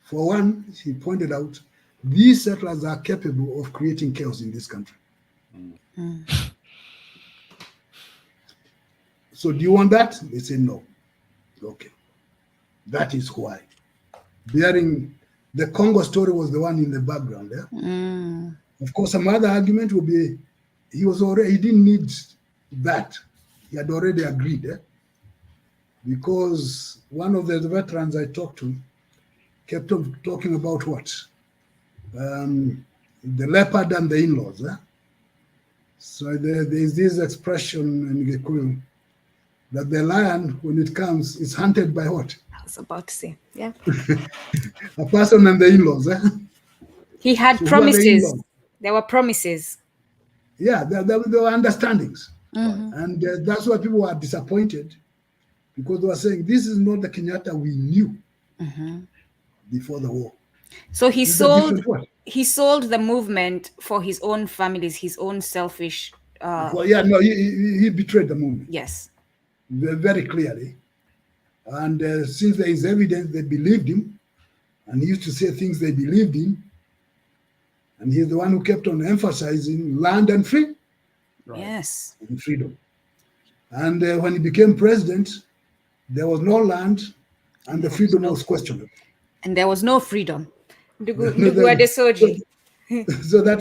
For one, he pointed out, these settlers are capable of creating chaos in this country. Mm. So do you want that? They say no. Okay. That is why. The Congo story was the one in the background there. Yeah? Mm. Of course, some other argument would be he didn't need that. He had already agreed. Eh? Because one of the veterans I talked to kept on talking about what? The leopard and the in-laws. Eh? So there's this expression in Gikuyu that the lion, when it comes, is hunted by what? I was about to say, yeah. A person and the in-laws. Eh? He had promises. There were promises. Yeah, there were understandings. Mm-hmm. And that's why people were disappointed, because they were saying, this is not the Kenyatta we knew before the war. So he sold the movement for his own families, his own selfish... Well, yeah, no, he betrayed the movement. Yes. Very clearly. And since there is evidence they believed him, and he used to say things they believed in, and he's the one who kept on emphasizing land and free. Right. Yes. And freedom. And when he became president, there was no land, and the freedom was questionable. And there was no freedom. So that's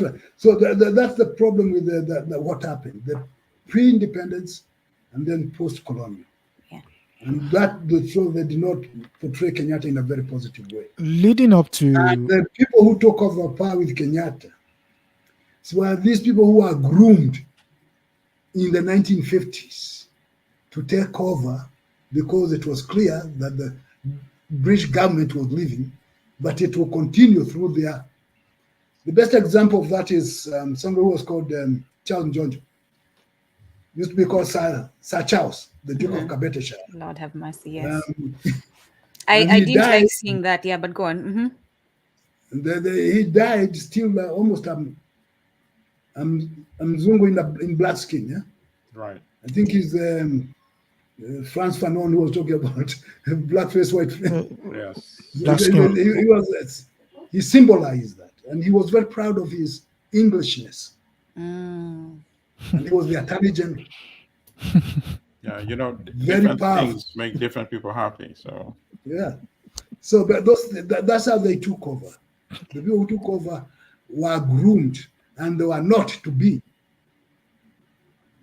the problem with what happened. The pre-independence and then post-colonial. Yeah. And so they did not portray Kenyatta in a very positive way. Leading up to... And the people who took over power with Kenyatta were these people who were groomed in the 1950s to take over because it was clear that the British government was leaving, but it will continue through their... The best example of that is somebody who was called Charles Njonjo. Used to be called Sir Charles, the Duke of Kabeteshire. Lord have mercy, yes. I didn't like seeing that, yeah, but go on. He died still almost Mzungu in black skin, yeah? Right. I think he's Frantz Fanon who was talking about blackface, white face. He symbolized that, and he was very proud of his Englishness. And he was the Attorney General. Yeah, different things make different people happy. So yeah, so that's how they took over. The people who took over were groomed, and they were not to be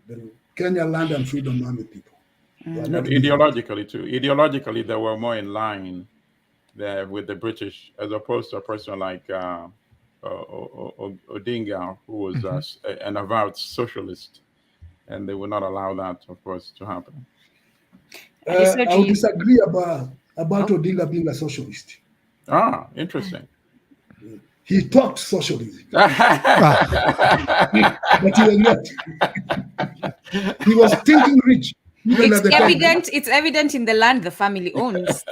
the Kenyan Land and Freedom Army people. Ideologically too. Ideologically, they were more in line there with the British, as opposed to a person like Odinga, who was an avowed socialist, and they would not allow that, of course, to happen. I would disagree about Odinga being a socialist. Ah, interesting. He talked socialism, but he was not. He was thinking rich. It's evident in the land the family owns.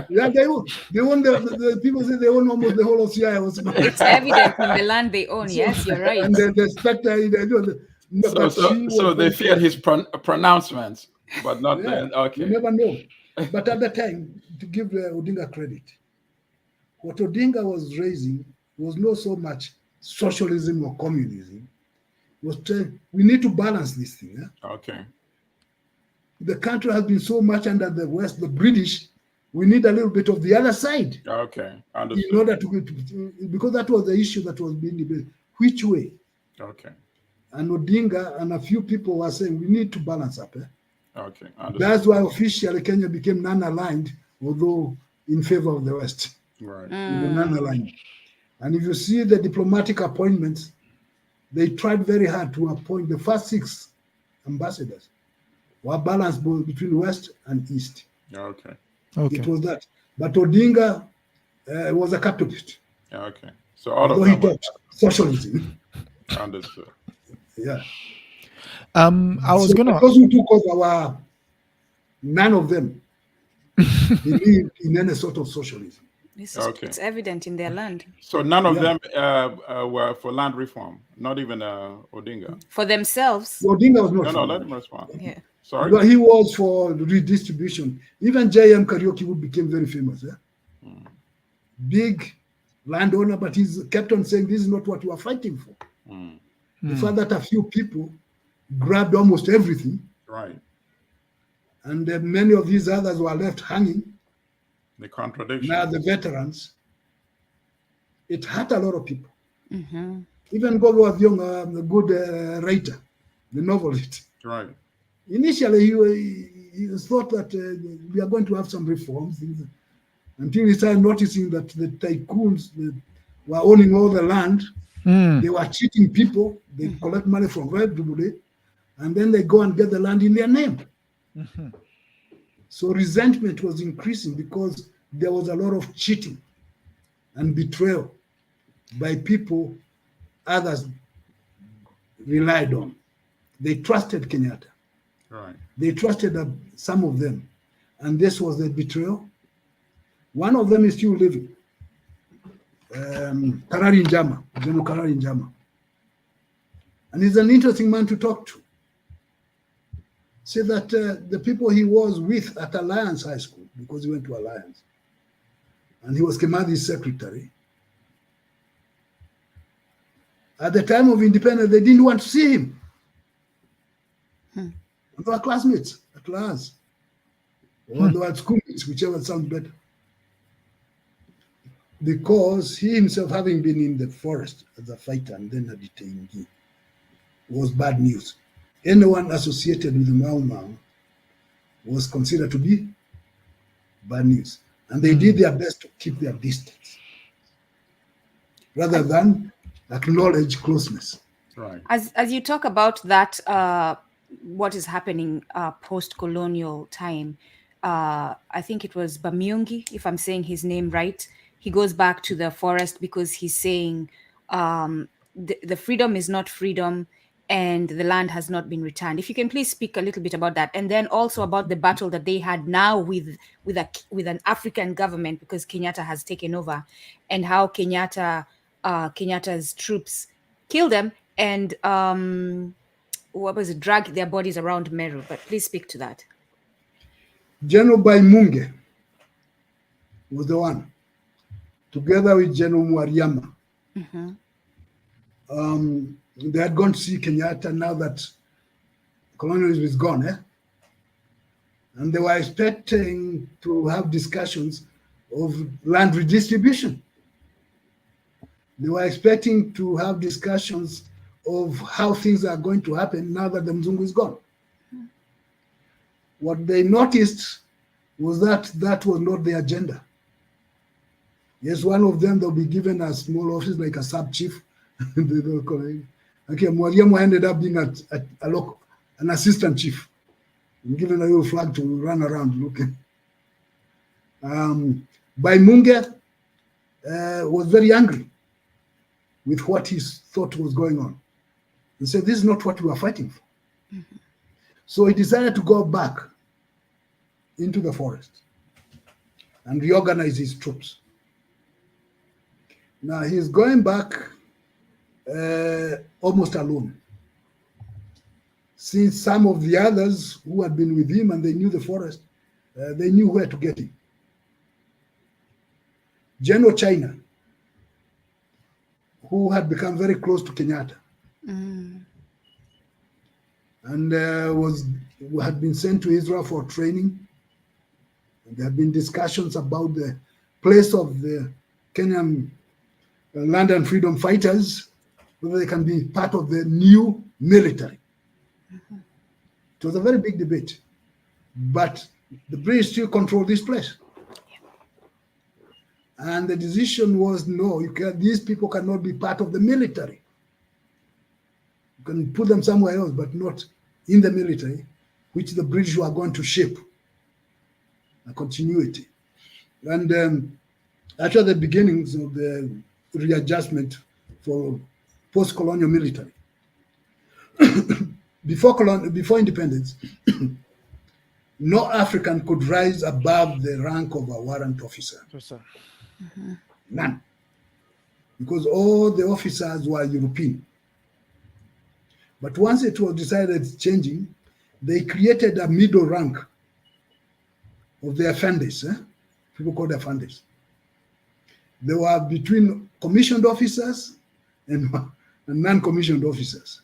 Yeah, they own the people say they own almost the whole of Siaya. It's evident in the land they own. Yes, you're right. And the spectre. So they feared his pronouncements, but not then. Okay. You never know. But at the time, to give Odinga credit, what Odinga was raising was not so much socialism or communism. was saying, we need to balance this thing. Yeah? Okay. The country has been so much under the West, the British, we need a little bit of the other side. Okay. Understood. In order to, because that was the issue that was being debated. Which way? Okay. And Odinga and a few people were saying, we need to balance up. Okay. Understood. That's why officially Kenya became non-aligned, although in favor of the West. Right. Non-aligned. And if you see the diplomatic appointments, they tried very hard to appoint the first 6 ambassadors were balanced both between West and East. Okay. Okay. It was that. But Odinga was a capitalist. Okay. So all Although of them he taught socialism. understood. Yeah. I was So gonna. those who took over, none of them believed in any sort of socialism. Okay. It's evident in their land. So none of Yeah. them were for land reform, not even Odinga. For themselves. Odinga was not. No, let him respond. Yeah. Sorry. But he was for redistribution. Even J.M. Kariuki, who became very famous, big landowner, but he kept on saying, this is not what we are fighting for. The fact that a few people grabbed almost everything, Right. and many of these others were left hanging. The contradiction. Now the veterans, it hurt a lot of people. Even God was young, the good writer, the novelist. Right. Initially, he thought that we are going to have some reforms, until he started noticing that the tycoons were owning all the land. They were cheating people. They collect money from everybody, and then they go and get the land in their name. So resentment was increasing because there was a lot of cheating and betrayal by people others relied on. They trusted Kenyatta. Right. They trusted some of them, and this was the betrayal. One of them is still living. Karari Njama, General Karari Njama. And he's an interesting man to talk to. Say that the people he was with at Alliance High School, because he went to Alliance, and he was Kimathi's secretary. At the time of independence, they didn't want to see him. They were classmates at Alliance, or they were schoolmates, whichever sounds better. Because he himself, having been in the forest as a fighter and then a detainee, was bad news. Anyone associated with the Mau Mau was considered to be bad news. And they did their best to keep their distance rather than acknowledge closeness. Right. As you talk about that, what is happening post-colonial time, I think it was Bamyungi, if I'm saying his name right. He goes back to the forest because he's saying the freedom is not freedom and the land has not been returned. If you can please speak a little bit about that, and then also about the battle that they had now with an African government, because Kenyatta has taken over, and how Kenyatta's troops killed them and drag their bodies around Meru. But please speak to that. General Baimunge was the one, together with General Mwariama. They had gone to see Kenyatta now that colonialism is gone, and they were expecting to have discussions of land redistribution. They were expecting to have discussions of how things are going to happen now that the Mzungu is gone. What they noticed was that that was not the agenda. Yes, one of them, they'll be given a small office like a sub-chief. Okay, Mwalimu ended up being an assistant chief, and given a little flag to run around looking. Baimunge was very angry with what he thought was going on. He said, this is not what we are fighting for. So he decided to go back into the forest and reorganize his troops. Now he's going back almost alone, since some of the others who had been with him and they knew the forest, they knew where to get him. General China, who had become very close to Kenyatta, and had been sent to Israel for training. And there have been discussions about the place of the Kenyan Land and Freedom Fighters, whether they can be part of the new military. It was a very big debate, but the British still control this place. And the decision was, no, these people cannot be part of the military. You can put them somewhere else, but not in the military, which the British were going to shape a continuity. And actually the beginnings of the readjustment for post-colonial military. Before independence, no African could rise above the rank of a warrant officer. None. Because all the officers were European. But once it was decided changing, they created a middle rank of the Afandis. People called Afandis. They were between commissioned officers and non-commissioned officers.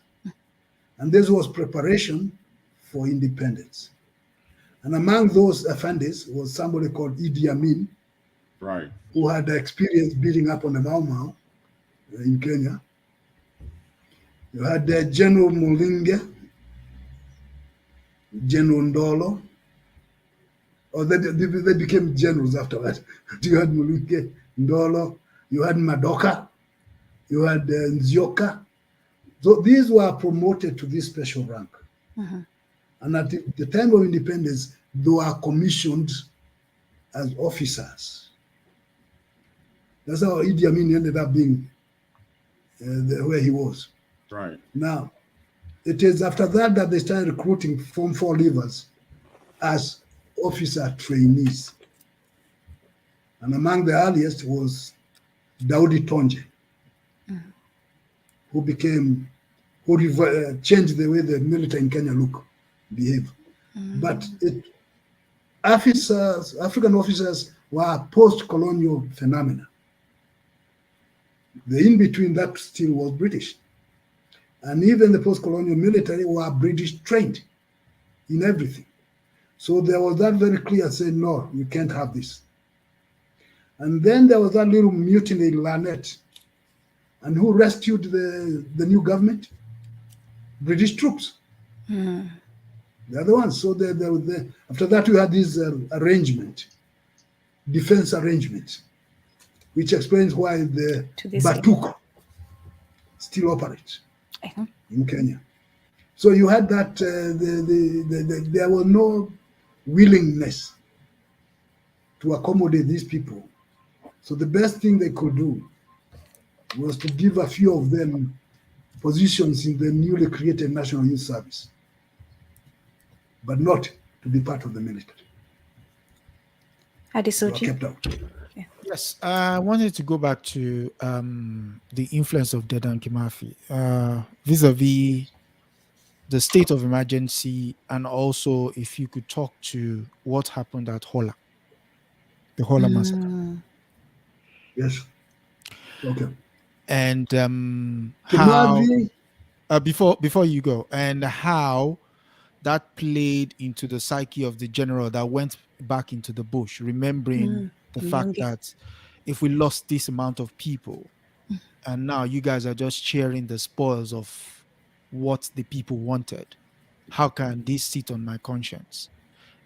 And this was preparation for independence. And among those Afandis was somebody called Idi Amin, right, who had experience beating up on the Mau Mau in Kenya. You had General Mulinge, General Ndolo, or they became generals after that. You had Mulinge, Ndolo, you had Madoka, you had Nzioka. So these were promoted to this special rank. And at the time of independence, they were commissioned as officers. That's how Idi Amin ended up being where he was. right. Now, it is after that that they started recruiting Form 4 leavers as officer trainees. And among the earliest was Daudi Tonje, who changed the way the military in Kenya behave. But African officers were post-colonial phenomena. The in-between that still was British. And even the post-colonial military were British trained in everything. So there was that very clear saying, no, you can't have this. And then there was that little mutiny in Lanet. And who rescued the new government? British troops. They're the ones. So after that, we had this arrangement, defense arrangement, which explains why the Batuk still operates in Kenya. So you had that, there was no willingness to accommodate these people. So the best thing they could do was to give a few of them positions in the newly created National Youth Service, but not to be part of the military. Adesoji. Kept out. Yes, I wanted to go back to the influence of Dedan Kimathi vis-a-vis the state of emergency, and also if you could talk to what happened at Hola, the Hola massacre. Yes. Okay. And how before you go, and how that played into the psyche of the general that went back into the bush, remembering the fact that if we lost this amount of people, and now you guys are just sharing the spoils of what the people wanted, how can this sit on my conscience?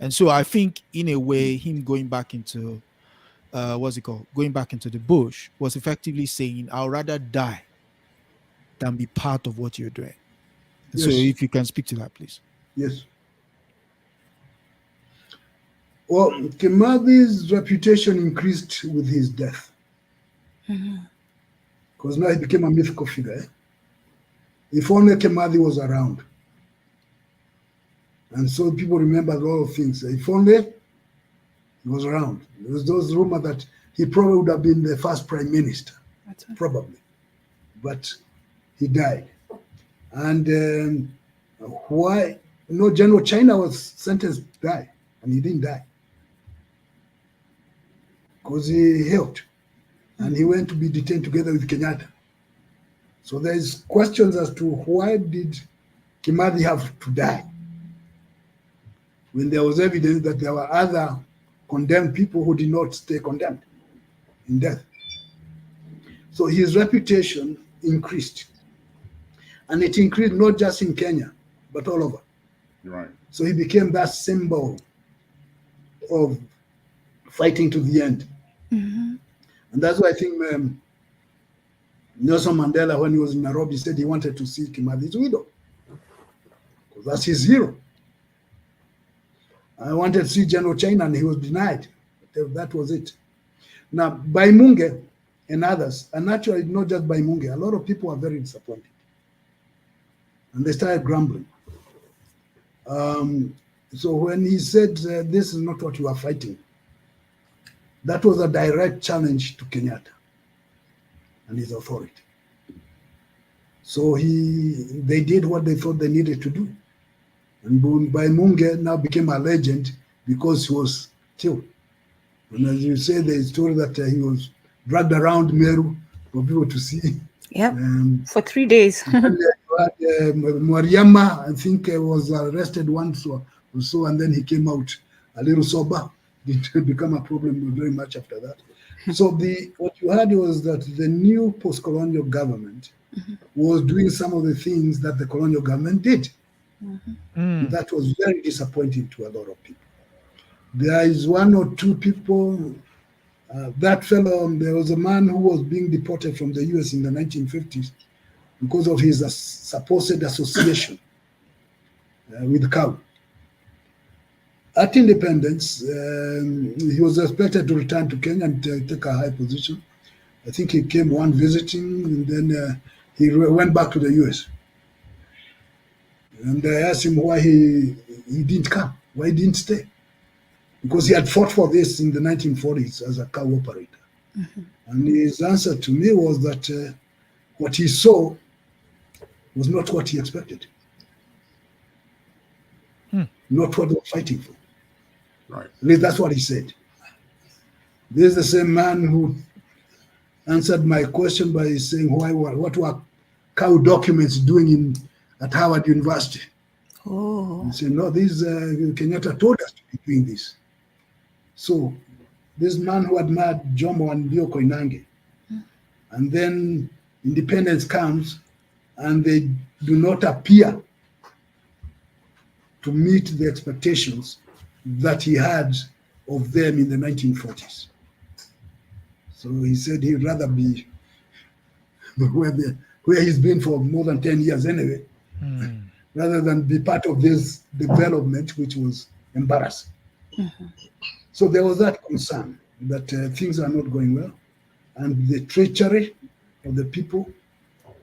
And so I think in a way, him going back into going back into the bush was effectively saying, I'll rather die than be part of what you're doing. Yes. So if you can speak to that, please. Yes. Well, Kimathi's reputation increased with his death. Because now he became a mythical figure. If only Kimathi was around. And so people remember a lot of things. If only he was around. There was those rumors that he probably would have been the first prime minister. Probably. But he died. And why? No, General China was sentenced to die, and he didn't die. Because he helped. And he went to be detained together with Kenyatta. So there's questions as to why did Kimathi have to die, when there was evidence that there were other condemned people who did not stay condemned in death. So his reputation increased. And it increased not just in Kenya, but all over. Right. So he became that symbol of fighting to the end. Mm-hmm. And that's why I think Nelson Mandela, when he was in Nairobi, said he wanted to see Kimathi's widow, because that's his hero. I wanted to see General China, and he was denied. That was it. Now, Baimunge and others, and actually not just Baimunge, a lot of people are very disappointed. And they started grumbling. So when he said, this is not what you are fighting, that was a direct challenge to Kenyatta and his authority. So they did what they thought they needed to do. And Baimunge now became a legend because he was killed. And as you say, there's a story that he was dragged around Meru for people to see. Yep, for 3 days. Mwariama, I think, was arrested once or so, and then he came out a little sober. It became a problem very much after that. So what you had was that the new post-colonial government was doing some of the things that the colonial government did. That was very disappointing to a lot of people. There is one or two people, that fellow, there was a man who was being deported from the US in the 1950s because of his supposed association with cow. At independence, he was expected to return to Kenya and take a high position. I think he came one visiting, and then he went back to the US. And I asked him why he didn't come, why he didn't stay. Because he had fought for this in the 1940s as a cow operator. And his answer to me was that what he saw was not what he expected. Not what they were fighting for. Right. At least that's what he said. This is the same man who answered my question by saying, what were cow documents doing at Howard University? Oh. He said, no, Kenyatta told us to be doing this. So this man who admired Jomo and Bio Koinange, and then independence comes, and they do not appear to meet the expectations that he had of them in the 1940s. So he said he'd rather be where he's been for more than 10 years anyway, rather than be part of this development, which was embarrassing. So there was that concern that things are not going well, and the treachery of the people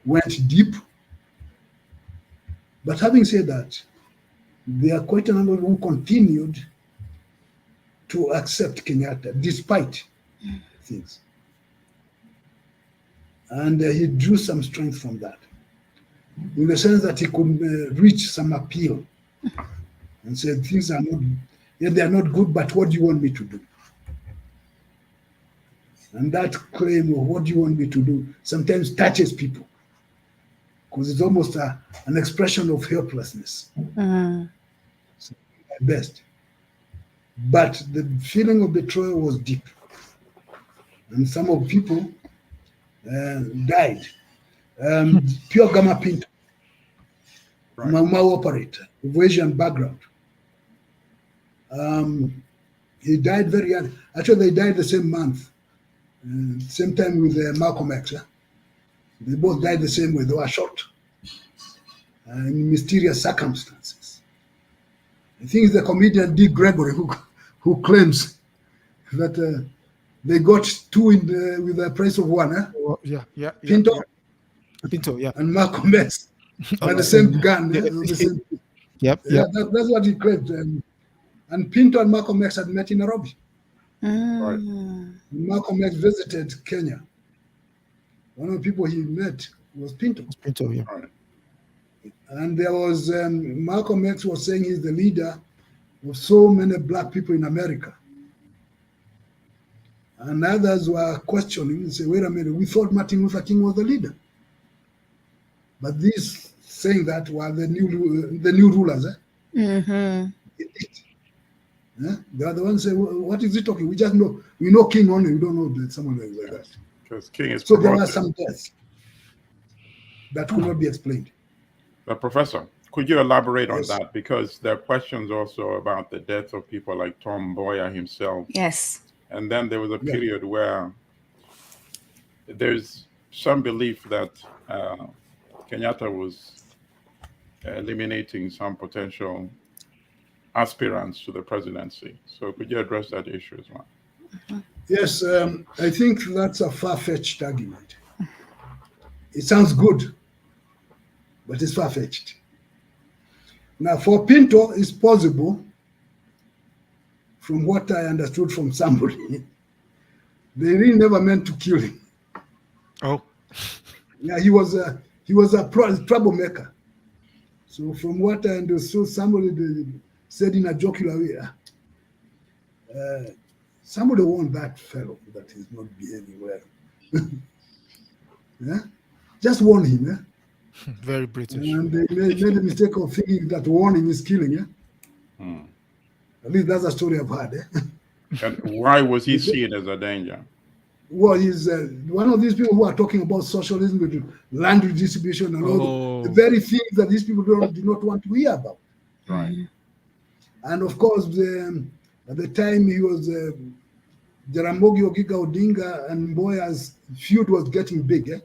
went deep. But having said that, there are quite a number who continued to accept Kenyatta despite things. And he drew some strength from that, in the sense that he could reach some appeal and said, things are not, they are not good, but what do you want me to do? And that claim of what do you want me to do sometimes touches people, because it's almost an expression of helplessness. So, at best. But the feeling of betrayal was deep. And some of people died. Pure Gama Pinto, Mau operator, of Asian background. He died very young. Actually, they died the same month, same time with Malcolm X. They both died the same way. They were shot in mysterious circumstances. I think it's the comedian Dick Gregory who claims that they got two with the price of one. Pinto, and Malcolm X by the same gun. The same. That's what he claimed. And Pinto and Malcolm X had met in Nairobi. Malcolm X visited Kenya. One of the people he met was Pinto. And there was Malcolm X was saying he's the leader of so many black people in America. And others were questioning and say, wait a minute, we thought Martin Luther King was the leader. But these saying that were the new rulers. Mm-hmm. The other ones say, what is he talking? We just know, we know king only, we don't know that someone like that. Because king is so promoted. there were some deaths that could not be explained. Professor, could you elaborate Yes. on that? Because there are questions also about the death of people like Tom Mboya himself. Yes. And then there was a period where there's some belief that Kenyatta was eliminating some potential aspirants to the presidency. So could you address that issue as well? Yes, I think that's a far-fetched argument. It sounds good, but it's far-fetched. Now, for Pinto, it's possible, from what I understood from somebody, they really never meant to kill him. Oh. Yeah, he was a troublemaker. So from what I understood, somebody said in a jocular way, somebody warned that fellow that he's not behaving well. Yeah? Just warn him. Yeah? Very British. And they made the mistake of thinking that warning is killing. Yeah? At least that's a story I've heard. Eh? And why was he seen as a danger? Well, he's one of these people who are talking about socialism with land redistribution and all the very things that these people do not want to hear about. Right. And of course, at the time he was Jaramogi Oginga Odinga and Mboya's feud was getting big, eh?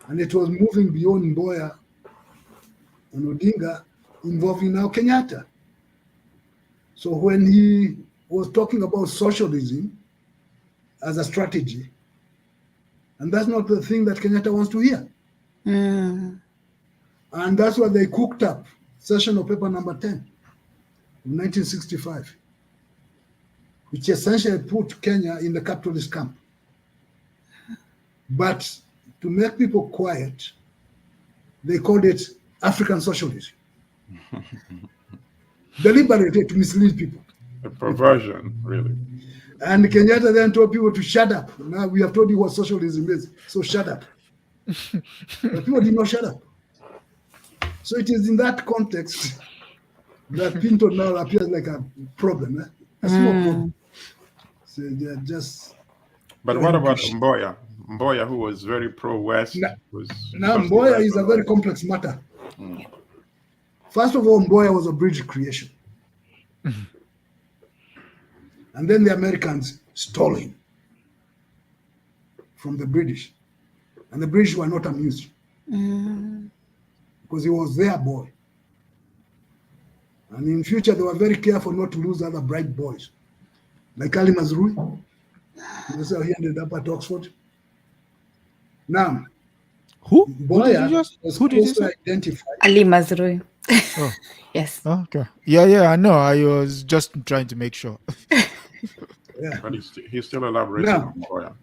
And it was moving beyond Mboya and Odinga, involving now Kenyatta. So when he was talking about socialism as a strategy, and that's not the thing that Kenyatta wants to hear. And that's what they cooked up, session of paper number 10 in 1965, which essentially put Kenya in the capitalist camp. But to make people quiet, they called it African socialism. Deliberately to mislead people. A perversion, really. And Kenyatta then told people to shut up. Now we have told you what socialism is, so shut up. But people did not shut up. So it is in that context that Pinto now appears like a problem, a small problem. So they are just. But what about Mboya? Mboya, who was very pro-West. Now Mboya is a very complex matter. First of all, Mboya was a British creation. And then the Americans stole him from the British. And the British were not amused. Because he was their boy. And in future, they were very careful not to lose other bright boys. Like Ali Mazrui. That's how he ended up at Oxford. Now, Who? Mboya was also identified. Ali Mazrui. Oh. Yes. Oh, okay. Yeah, I know. I was just trying to make sure. Yeah. But he's still elaborating on Mboya.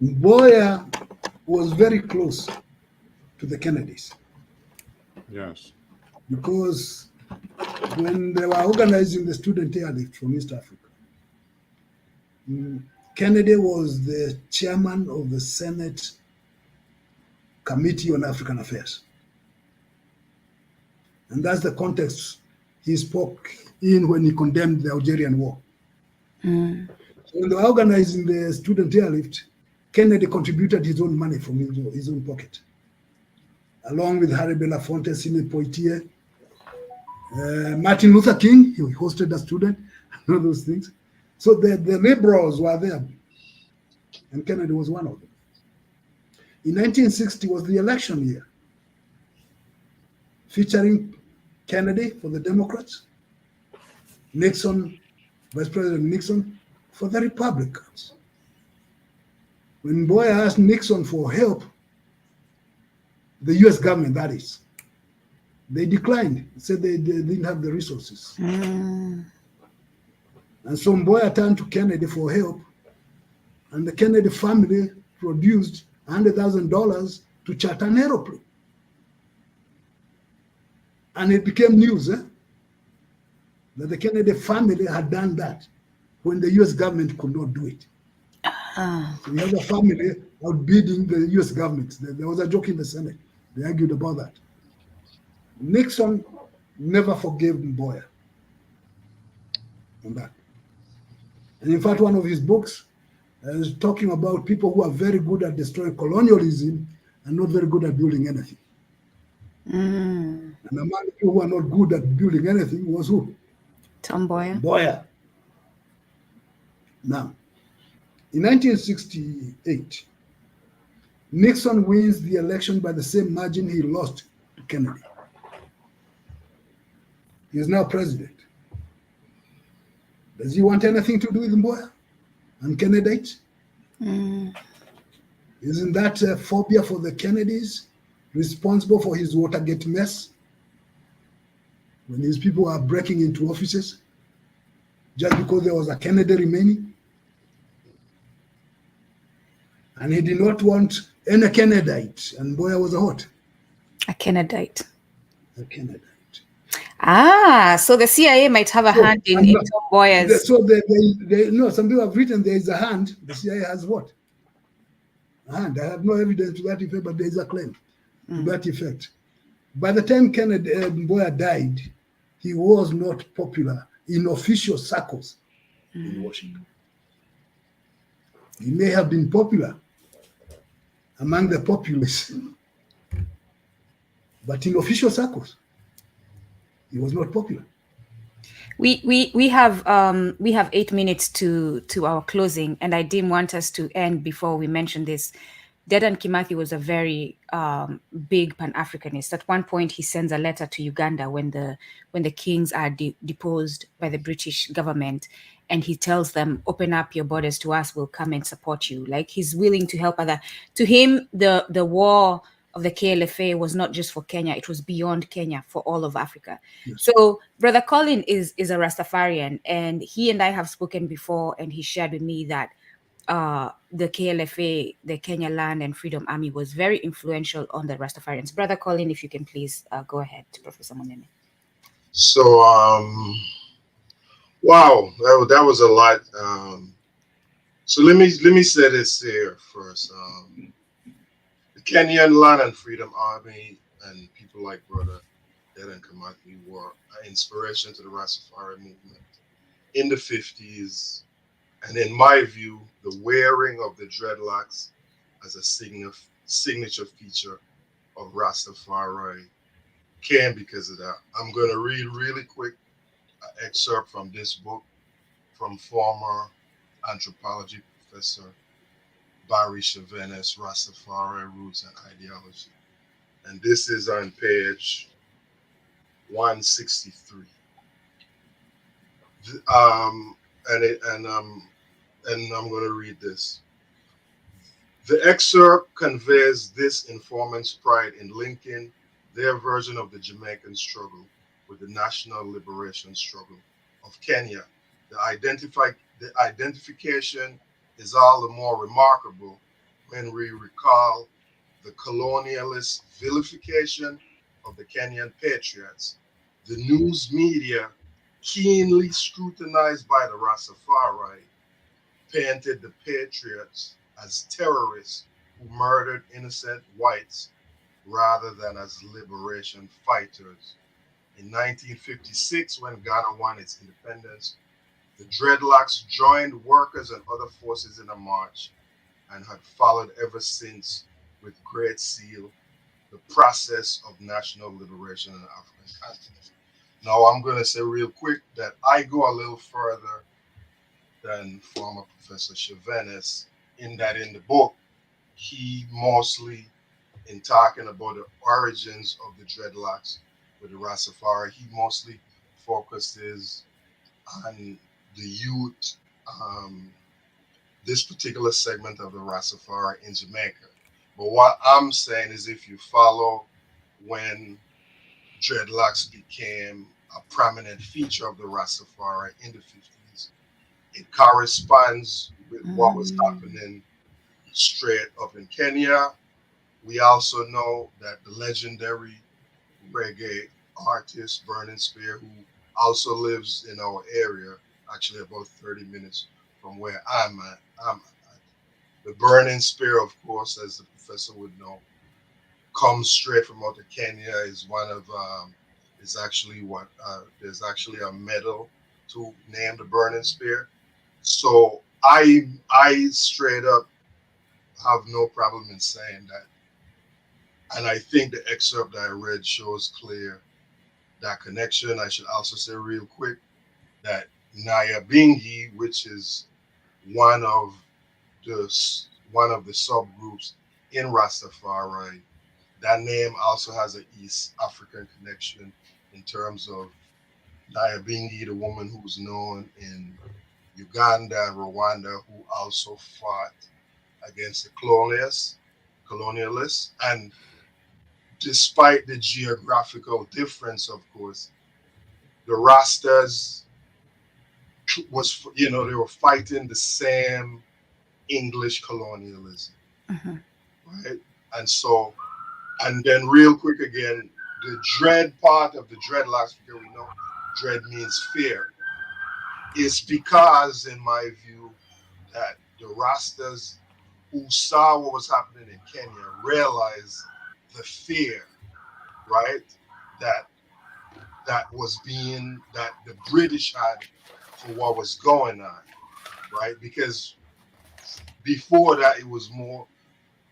Mboya was very close to the Kennedys. Yes. Because when they were organizing the student airlift from East Africa, Kennedy was the chairman of the Senate Committee on African Affairs. And that's the context he spoke in when he condemned the Algerian War. So when they were organizing the student airlift, Kennedy contributed his own money from his own pocket, along with Harry Belafonte, Sidney Poitier, Martin Luther King. He hosted a student, and all those things. So the liberals were there, and Kennedy was one of them. In 1960 was the election year, featuring Kennedy for the Democrats, Nixon, Vice President Nixon for the Republicans. When Mboya asked Nixon for help, the US government, that is, they declined, said they didn't have the resources. And so Mboya turned to Kennedy for help, and the Kennedy family produced $100,000 to charter an aeroplane. And it became news that the Kennedy family had done that when the US government could not do it. So you have a family outbidding the US government. There was a joke in the Senate. They argued about that. Nixon never forgave Mboya on that. And in fact, one of his books is talking about people who are very good at destroying colonialism and not very good at building anything. And among the people who are not good at building anything was who? Tom Mboya. Mboya. Now, in 1968, Nixon wins the election by the same margin he lost to Kennedy. He is now president. Does he want anything to do with Mboya and candidates? Isn't that a phobia for the Kennedys responsible for his Watergate mess? When these people are breaking into offices just because there was a Kennedy remaining? And he did not want any Kennedite, and Mboya was a what? A Kennedite. A Kennedite. So the CIA might have a hand in Tom Mboya's. So no, some people have written there is a hand. The CIA has what? A hand. I have no evidence to that effect, but there is a claim to that effect. By the time Kennedy Mboya died, he was not popular in official circles in Washington. He may have been popular among the populace, but in official circles, he was not popular. We have 8 minutes to our closing, and I didn't want us to end before we mention this. Dedan Kimathi was a very big Pan-Africanist. At one point, he sends a letter to Uganda when the kings are deposed by the British government, and he tells them, "Open up your borders to us. We'll come and support you." Like, he's willing to help other. To him, the war of the KLFA was not just for Kenya; it was beyond Kenya, for all of Africa. Yes. So, Brother Colin is a Rastafarian, and he and I have spoken before, and he shared with me that the KLFA, the Kenyan Land and Freedom Army, was very influential on the Rastafarians. Brother Colin, if you can please go ahead to Professor Munene. So, wow, that was a lot. So let me say this here first. The Kenyan Land and Freedom Army and people like Brother Dedan Kimathi were an inspiration to the Rastafari movement in the 50s. And in my view, the wearing of the dreadlocks as a signature feature of Rastafari came because of that. I'm going to read really quick an excerpt from this book from former anthropology professor Barry Chevenes, Rastafari Roots and Ideology. And this is on page 163. And I'm going to read this. The excerpt conveys this informant's pride in linking their version of the Jamaican struggle with the national liberation struggle of Kenya. The identification is all the more remarkable when we recall the colonialist vilification of the Kenyan patriots. The news media, keenly scrutinized by the Rastafari, painted the patriots as terrorists who murdered innocent whites rather than as liberation fighters. In 1956, when Ghana won its independence, the dreadlocks joined workers and other forces in a march and had followed ever since with great zeal the process of national liberation in the African continent. Now, I'm going to say real quick that I go a little further than former Professor Chevenes in that in the book, he mostly, in talking about the origins of the dreadlocks with the Rastafari, he mostly focuses on the youth, this particular segment of the Rastafari in Jamaica. But what I'm saying is, if you follow when dreadlocks became a prominent feature of the Rastafari in the 50s, it corresponds with what was happening straight up in Kenya. We also know that the legendary reggae artist Burning Spear, who also lives in our area, actually about 30 minutes from where I'm at. The Burning Spear, of course, as the professor would know, comes straight from out of Kenya is one of is actually what there's actually a medal to name the burning spear. So I straight up have no problem in saying that, and I think the excerpt that I read shows clear that connection. I should also say real quick that Nyabingi, which is one of the subgroups in Rastafari, that name also has an East African connection in terms of Nyabingi, the woman who's known in Uganda and Rwanda, who also fought against the colonialists. And despite the geographical difference, of course, the Rastas was, they were fighting the same English colonialism, right? And so, and then real quick again, the dread part of the dreadlocks, because we know dread means fear, is because, in my view, that the Rastas who saw what was happening in Kenya realized the fear, right, that the British had for what was going on, right? Because before that, it was more,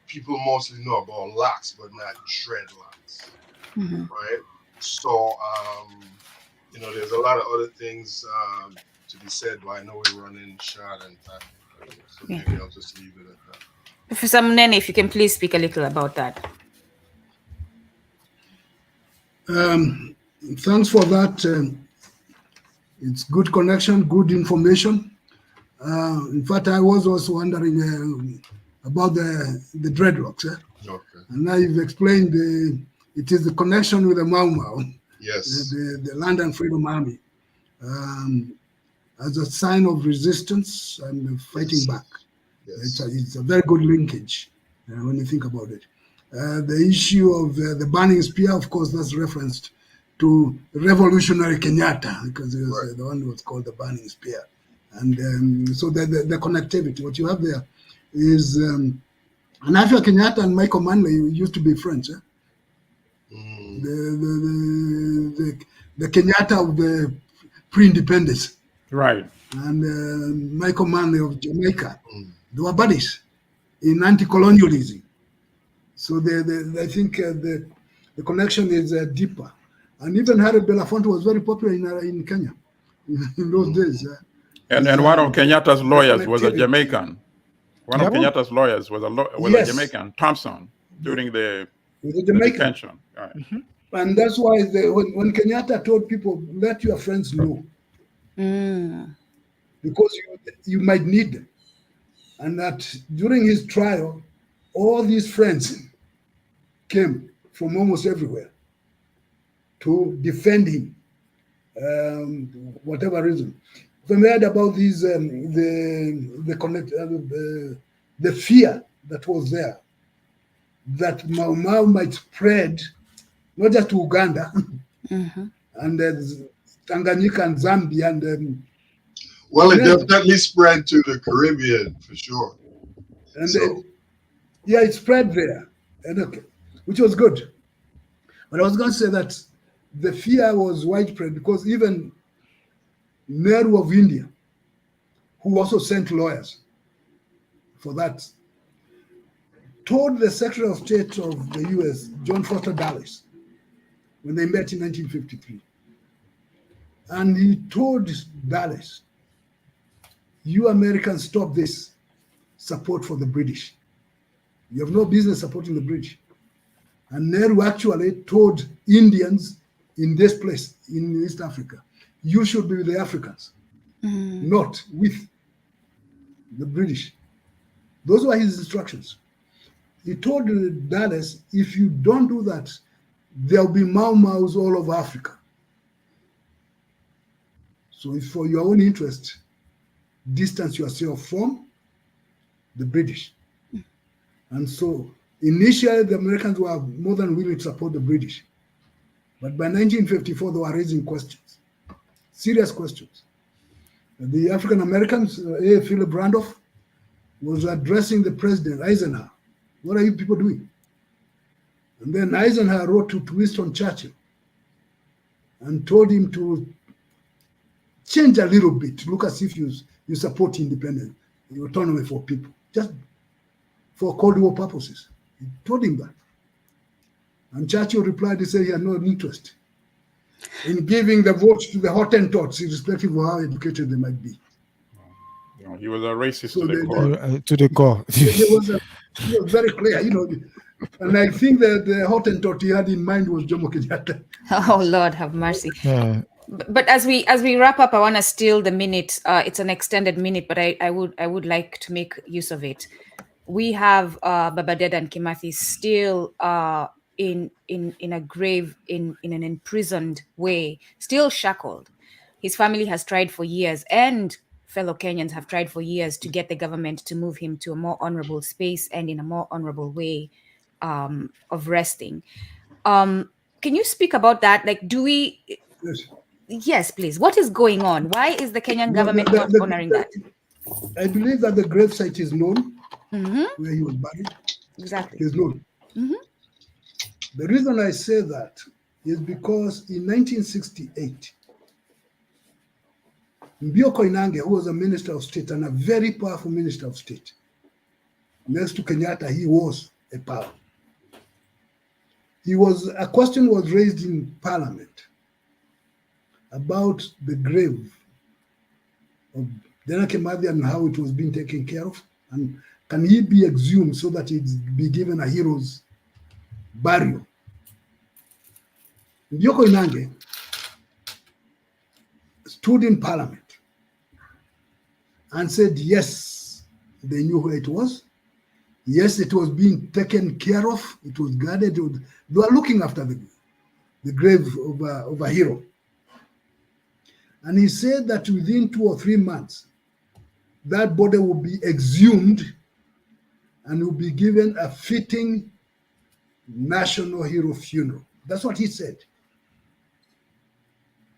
people mostly know about locks, but not dreadlocks, right? So, there's a lot of other things to be said, but I know we're running short on time, so maybe I'll just leave it at that. Professor Munene, if you can please speak a little about that. Thanks for that. It's good connection, good information. In fact, I was also wondering about the dreadlocks. Okay. And now you've explained it is the connection with the Mau Mau, yes, the Land Freedom Army, as a sign of resistance and fighting back. Yes. It's a very good linkage when you think about it. The issue of the burning spear, of course, that's referenced to Revolutionary Kenyatta, because it was the one who was called the burning spear. And so the connectivity, what you have there is, and after Kenyatta and Michael Manley used to be friends. The Kenyatta of the pre-independence. Right. And Michael Manley of Jamaica. They were buddies in anti-colonialism. So I think the connection is deeper. And even Harry Belafonte was very popular in Kenya in those days. And one of Kenyatta's lawyers was a Jamaican. One of Kenyatta's lawyers was a Jamaican, Thompson, during the detention. Right. And that's why when Kenyatta told people, let your friends know, because you might need them. And that during his trial, all these friends came from almost everywhere to defend him, whatever reason. When we heard about these, the fear that was there, that Mau Mau might spread, not just to Uganda, and Tanganyika and Zambia, and well, it definitely spread to the Caribbean for sure. And it spread there, and which was good. But I was going to say that the fear was widespread because even Nehru of India, who also sent lawyers for that, told the Secretary of State of the US, John Foster Dulles, when they met in 1953. And he told Dulles, you Americans stop this support for the British. You have no business supporting the British. And Nehru actually told Indians in this place, in East Africa, you should be with the Africans, not with the British. Those were his instructions. He told Dulles, if you don't do that, there'll be Mau Maus all over Africa. So if for your own interest, distance yourself from the British. And so initially the Americans were more than willing to support the British. But by 1954, they were raising questions, serious questions. The African Americans, Philip Randolph, was addressing the president, Eisenhower. What are you people doing? And then Eisenhower wrote to Winston Churchill and told him to change a little bit, look as if you support independence, autonomy for people, just for Cold War purposes. He told him that. And Churchill replied, he said he had no interest in giving the vote to the Hottentots, irrespective of how educated they might be. He was a racist So to the core. To the core. He was very clear, and I think that the Hottentot he had in mind was Jomo Kenyatta. Oh, Lord, have mercy. Yeah. But as we wrap up, I want to steal the minute. It's an extended minute, but I would like to make use of it. We have Baba Dedan Kimathi still in a grave, in an imprisoned way, still shackled. His family has tried for years, and fellow Kenyans have tried for years to get the government to move him to a more honorable space and in a more honorable way of resting. Can you speak about that? Like, do we? Yes. Yes, please. What is going on? Why is the Kenyan government not honoring that? I believe that the gravesite is known, where he was buried. Exactly. It is known. The reason I say that is because in 1968, Mbio Koinange, who was a minister of state and a very powerful minister of state, next to Kenyatta, he was a power. A question was raised in Parliament about the grave of Dedan Kimathi and how it was being taken care of, and can he be exhumed so that it be given a hero's burial? Mbio Koinange stood in Parliament and said, yes, they knew where it was. Yes, it was being taken care of. It was guarded. They were looking after the grave of a hero. And he said that within 2 or 3 months, that body will be exhumed and will be given a fitting national hero funeral. That's what he said.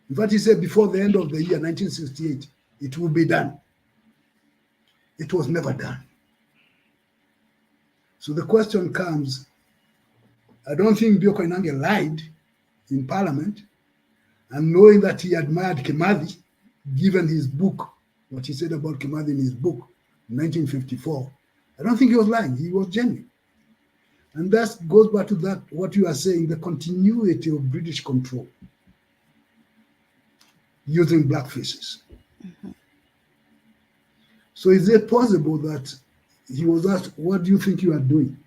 In fact, he said before the end of the year, 1968, it will be done. It was never done. So the question comes, I don't think Mbio Koinange lied in Parliament, and knowing that he admired Kimathi, given his book, what he said about Kimathi in his book, in 1954, I don't think he was lying. He was genuine. And that goes back to that, what you are saying, the continuity of British control using black faces. So is it possible that he was asked, what do you think you are doing?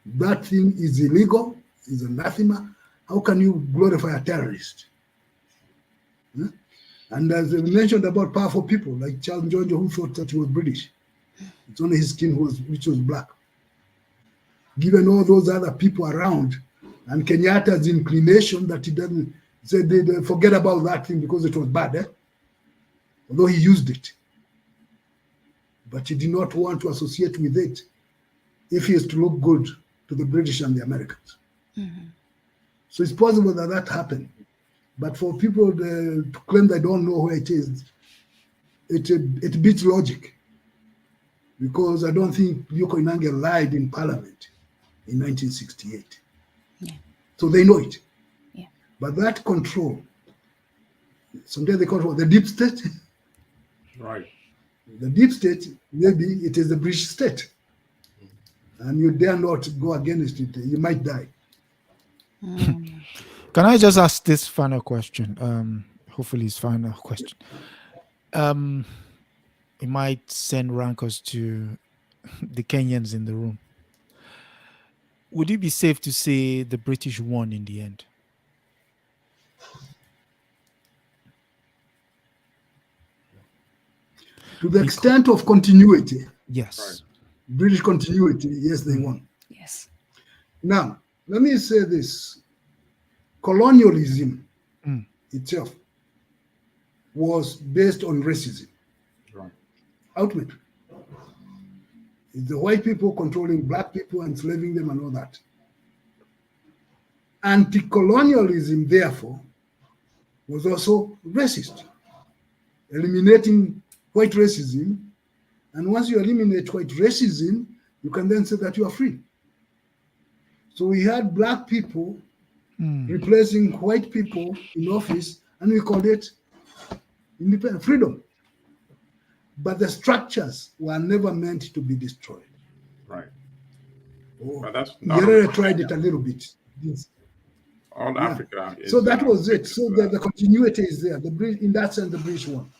That thing is illegal, is anathema. How can you glorify a terrorist? And as I mentioned about powerful people, like Charles Njonjo, who thought that he was British. It's only his skin which was black. Given all those other people around, and Kenyatta's inclination that he doesn't, said they forget about that thing because it was bad, although he used it. But he did not want to associate with it if he is to look good to the British and the Americans. So it's possible that that happened. But for people to claim they don't know where it is, it beats logic. Because I don't think Mbio Koinange lied in Parliament in 1968. So they know it. But that control, sometimes they call it the deep state. Right. The deep state, maybe it is the British state. And you dare not go against it. You might die. Can I just ask this final question? Hopefully it's final question. It might send rancors to the Kenyans in the room. Would it be safe to say the British won in the end? To the extent of continuity. Yes. Right. British continuity, yes, they won. Yes. Now, let me say this. Colonialism itself was based on racism. Right. Ultimately. It's the white people controlling black people, enslaving them and all that. Anti-colonialism, therefore, was also racist, eliminating white racism. And once you eliminate white racism, you can then say that you are free. So we had black people replacing white people in office, and we called it independent freedom. But the structures were never meant to be destroyed. Right. Oh, But that's not Nyerere tried it a little bit. Yes. all Africa. So that was it. So the continuity is there. The British, in that sense, the British won.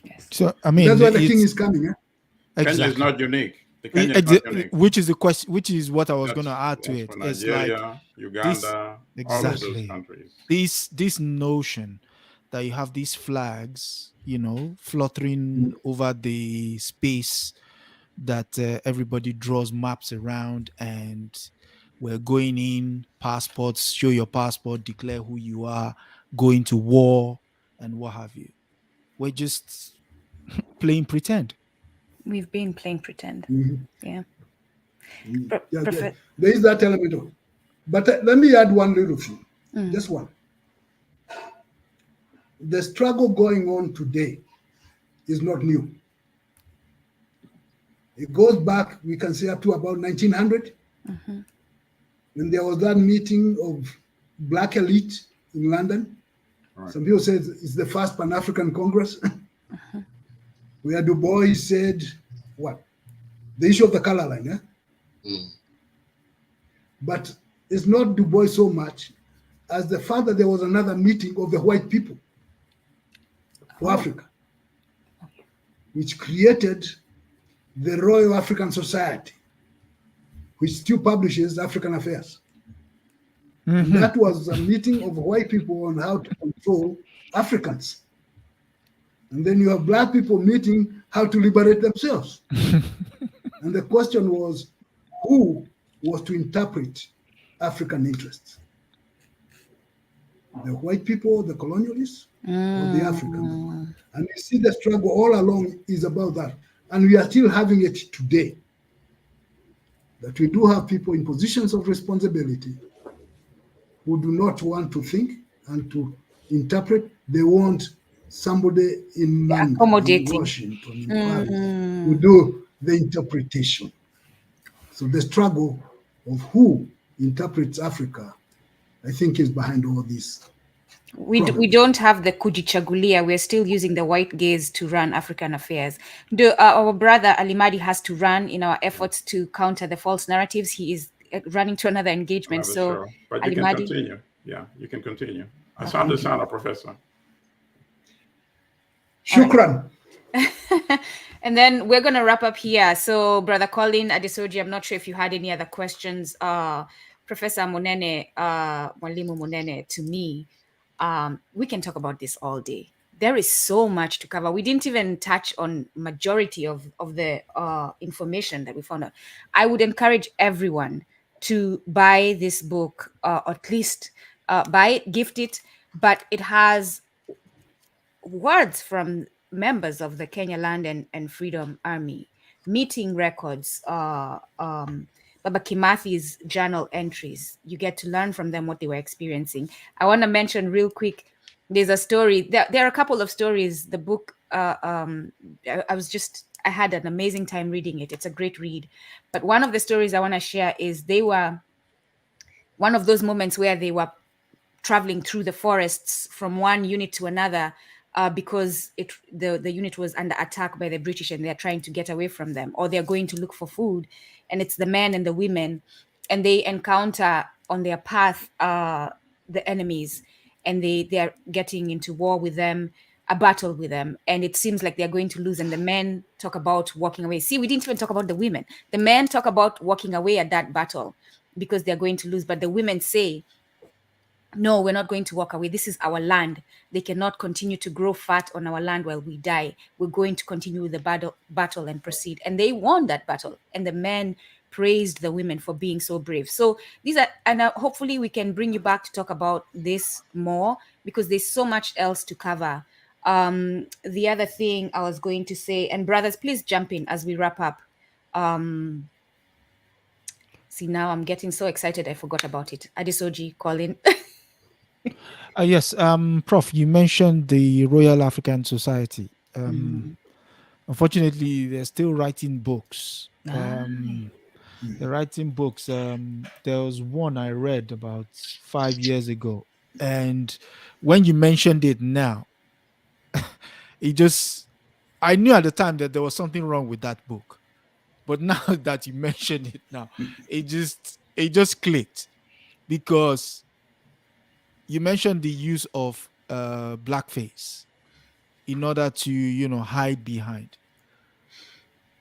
Yes. So I mean, that's why the king is coming. Exactly. Kenya is not unique. Kenya is not unique. Which is the question. Which is what I was going to add to it. It's Nigeria, like Uganda, all of those countries. This notion that you have these flags, you know, fluttering over the space that everybody draws maps around, and we're going in, passports, show your passport, declare who you are, going to war, and what have you. We're just playing pretend. We've been playing pretend. Yeah. There is that element of, but let me add one little thing. Just one. The struggle going on today is not new. It goes back, we can say, up to about 1900, when there was that meeting of black elite in London. Right. Some people say it's the first Pan-African Congress, where Du Bois said, what? The issue of the color line, But it's not Du Bois so much as the fact that there was another meeting of the white people for Africa, which created the Royal African Society, which still publishes African Affairs. And that was a meeting of white people on how to control Africans. And then you have black people meeting how to liberate themselves. And the question was, who was to interpret African interests? The white people, the colonialists, or the Africans? And you see the struggle all along is about that. And we are still having it today. That we do have people in positions of responsibility who do not want to think and to interpret. They want somebody in London, in Washington, in Paris, who do the interpretation. So the struggle of who interprets Africa, I think, is behind all this. We don't have the kujichagulia. We're still using the white gaze to run African affairs. Our brother Alimadi has to run in our efforts to counter the false narratives. He is running to another engagement. So, but you can continue. Yeah, you can continue. I saw the sound of Professor. Shukran. And then we're going to wrap up here. So, Brother Colin Adesoji, I'm not sure if you had any other questions. Professor Munene, Mwalimu Munene, to me, we can talk about this all day. There is so much to cover. We didn't even touch on majority of the information that we found out. I would encourage everyone to buy this book, or at least buy it, gift it, but it has words from members of the Kenyan Land and Freedom Army, meeting records, Baba Kimathi's journal entries. You get to learn from them what they were experiencing. I want to mention real quick, there's a story, there are a couple of stories. The book, I had an amazing time reading it. It's a great read. But one of the stories I want to share is they were one of those moments where they were traveling through the forests from one unit to another, because the unit was under attack by the British and they're trying to get away from them, or they're going to look for food. And it's the men and the women, and they encounter on their path the enemies, and they're getting into war with them, a battle with them, and it seems like they're going to lose. And the men talk about walking away. See, we didn't even talk about the women. The men talk about walking away at that battle because they're going to lose, but the women say, no, we're not going to walk away. This is our land. They cannot continue to grow fat on our land while we die. We're going to continue with the battle and proceed. And they won that battle. And the men praised the women for being so brave. So these are, and hopefully we can bring you back to talk about this more, because there's so much else to cover. The other thing I was going to say, and brothers, please jump in as we wrap up. See, now I'm getting so excited I forgot about it. Adesoji, Colin. Yes, Prof, you mentioned the Royal African Society. Unfortunately, they're still writing books. They're writing books. There was one I read about 5 years ago, and when you mentioned it now, I knew at the time that there was something wrong with that book, but now that you mentioned it now, it just clicked, because you mentioned the use of blackface in order to hide behind.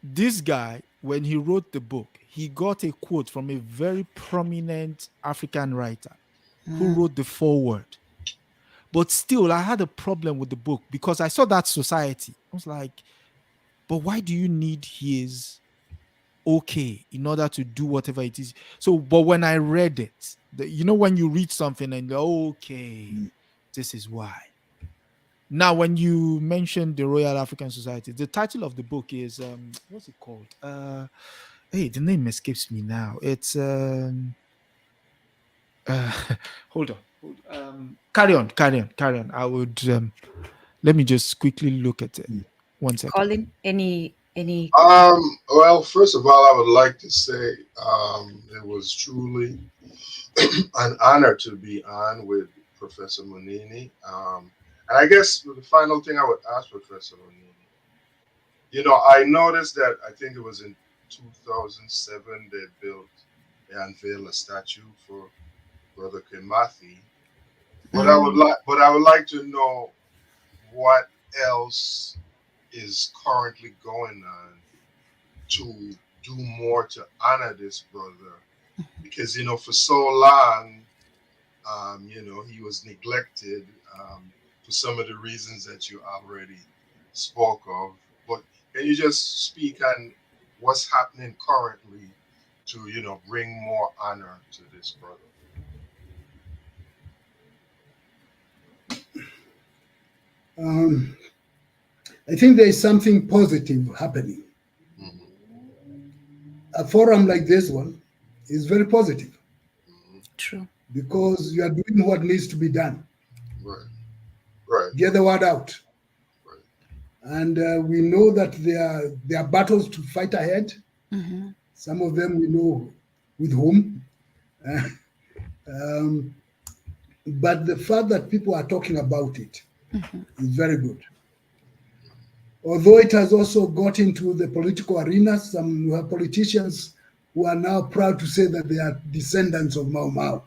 This guy, when he wrote the book, he got a quote from a very prominent African writer who wrote the foreword. But still, I had a problem with the book because I saw that society. I was like, but why do you need his okay in order to do whatever it is? So, but when I read it, when you read something and okay, this is why. Now, when you mentioned the Royal African Society, the title of the book is what's it called? Hey, the name escapes me now. It's hold on. Carry on. I would let me just quickly look at it. 1 second. Colin, any Well, first of all, I would like to say it was truly an honor to be on with Professor Munene. And I guess the final thing I would ask Professor Munene, I noticed that I think it was in 2007 they unveiled a statue for Brother Kimathi. But I would like to know what else is currently going on to do more to honor this brother, because for so long he was neglected for some of the reasons that you already spoke of. But can you just speak on what's happening currently to bring more honor to this brother? I think there is something positive happening. A forum like this one is very positive. True. Because you are doing what needs to be done. Right. Get the word out. Right. And we know that there are battles to fight ahead. Some of them we know with whom. But the fact that people are talking about it is very good. Although it has also got into the political arena, some politicians who are now proud to say that they are descendants of Mau Mau.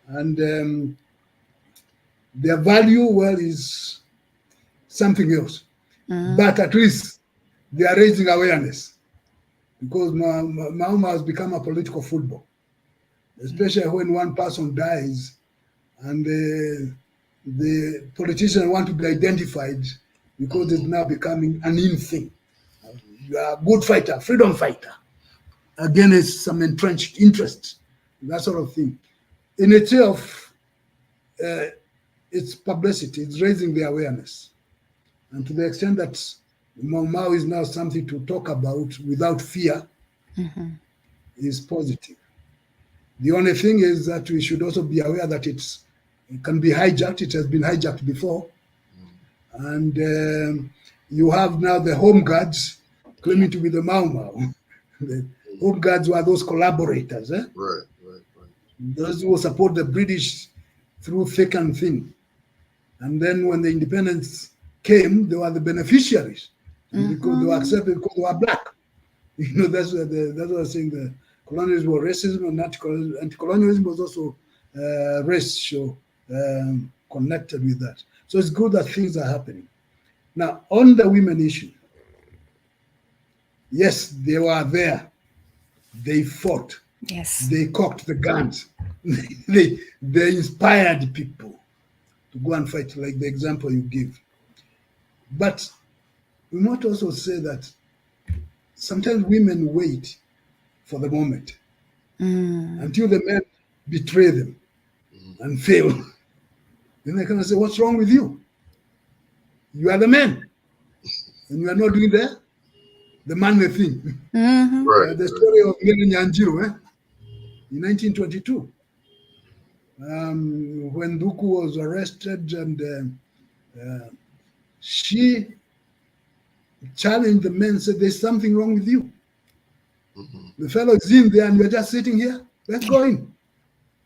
And their value, well, is something else. But at least they are raising awareness, because Mau Mau has become a political football, especially when one person dies and the politicians want to be identified, because it's now becoming an in thing. You are a good fighter, freedom fighter, against some entrenched interests, that sort of thing. In itself, it's publicity, it's raising the awareness. And to the extent that Mau Mau is now something to talk about without fear, is positive. The only thing is that we should also be aware that it can be hijacked. It has been hijacked before. And you have now the home guards claiming to be the Mau Mau. The home guards were those collaborators. Right. Those who support the British through thick and thin. And then when the independence came, they were the beneficiaries, because they were accepted because they were black. That's what I was saying. The colonialism was racism, and anti-colonialism was also racial, connected with that. So it's good that things are happening. Now, on the women issue, yes, they were there. They fought. Yes. They cocked the guns. they inspired people to go and fight, like the example you give. But we might also say that sometimes women wait for the moment until the men betray them and fail. Then they can say, what's wrong with you? You are the man, and you are not doing the manly thing. Right. The story of Mary Nyanjiru in 1922, when Duku was arrested, and she challenged the men, said, there's something wrong with you. the fellow is in there and you're just sitting here. Let's go in.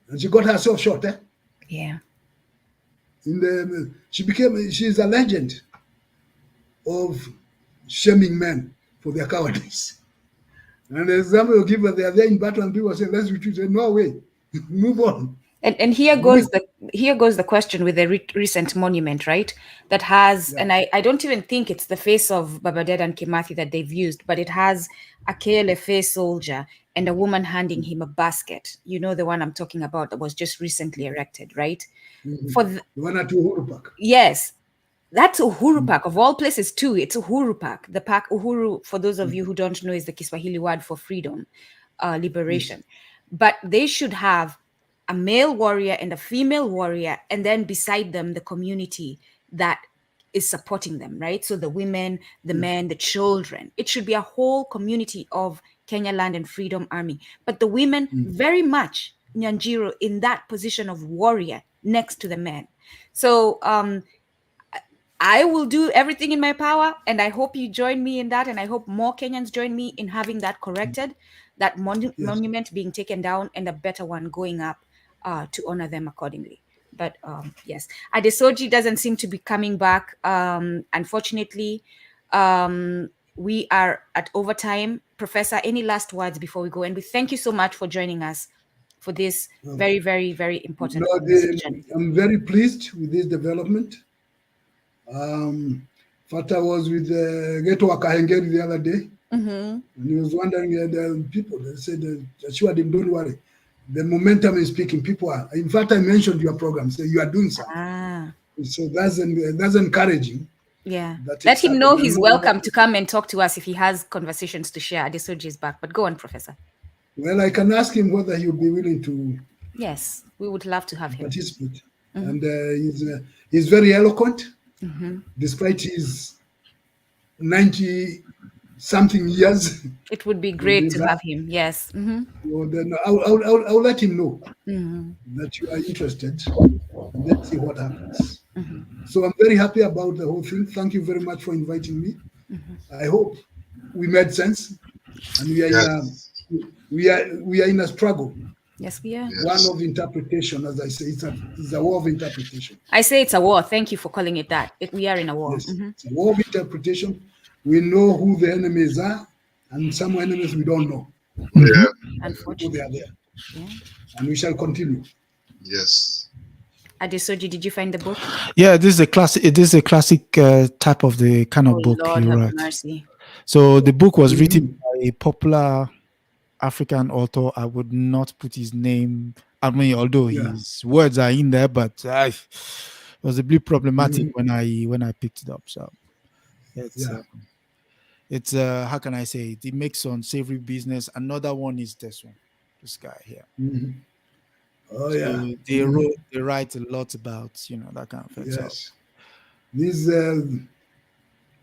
And she got herself shot. Yeah. She's a legend of shaming men for their cowardice. And as example, give her, they are there in battle and people say, let's retreat. No way, move on. And here goes the question with the recent monument, right? That has, and I don't even think it's the face of Baba Dedan Kimathi that they've used, but it has a KLFA soldier and a woman handing him a basket. You know, the one I'm talking about that was just recently erected, right? For the one at Uhuru Park. Yes. That's Uhuru Park, of all places too. It's Uhuru Park. The park Uhuru, for those of you who don't know, is the Kiswahili word for freedom, liberation. But they should have a male warrior and a female warrior, and then beside them, the community that is supporting them, right? So the women, the men, the children. It should be a whole community of Kenyan Land and Freedom Army. But the women, very much, Nyanjiro, in that position of warrior next to the men. So I will do everything in my power, and I hope you join me in that, and I hope more Kenyans join me in having that corrected, that monument being taken down, and a better one going up to honor them accordingly. But yes, Adesoji doesn't seem to be coming back. Unfortunately, we are at overtime. Professor, any last words before we go? And we thank you so much for joining us for this very, very, very important conversation. I'm very pleased with this development. Fata was with Geto Wakahengeri the other day, and he was wondering, the people, they said, Ashwadim, don't worry. The momentum is speaking. People are, in fact, I mentioned your program, so you are doing something. So that's encouraging. Yeah. Let him know he's welcome to come and talk to us if he has conversations to share. Adesoji is back. But go on, Professor. Well, I can ask him whether he would be willing to. Yes, we would love to have him participate. And he's very eloquent, despite his 90-something years. It would be great to have him. Yes. Well, then I'll let him know that you are interested. And let's see what happens. So I'm very happy about the whole thing. Thank you very much for inviting me. I hope we made sense, and we are in a struggle. Yes, we are. One of interpretation, as I say, it's a war of interpretation. I say it's a war. Thank you for calling it that. We are in a war. Yes, it's a war of interpretation. We know who the enemies are, and some enemies we don't know. Unfortunately, they are there. And we shall continue. Yes. Adesoji, did you find the book? Yeah, this is a classic. It is a classic type of the kind of book Lord he have wrote. mercy. So the book was written by a popular African author. I would not put his name. I mean, although his words are in there, but it was a bit problematic when I picked it up. So it's how can I say it? It makes unsavory business. Another one is this one, this guy here. Oh So they write a lot about that kind of thing. Yes, these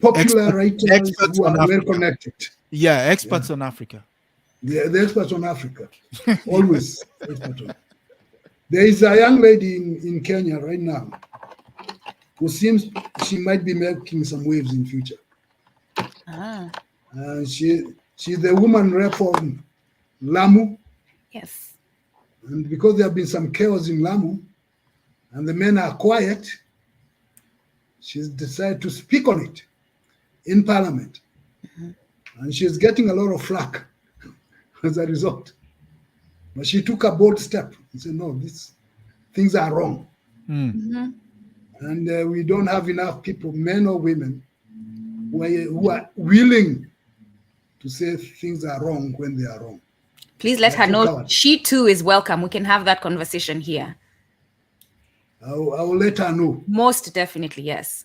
popular writers who are well connected. Yeah, experts on Africa. The experts on Africa, always expert on. There is a young lady in Kenya right now who seems she might be making some waves in future. She's the woman rep from Lamu. Yes. And because there have been some chaos in Lamu, and the men are quiet, she's decided to speak on it in Parliament. And she's getting a lot of flack as a result. But she took a bold step and said, no, these things are wrong. And we don't have enough people, men or women, who are willing to say things are wrong when they are wrong. Please let her know she too is welcome. We can have that conversation here. I will let her know. Most definitely, yes.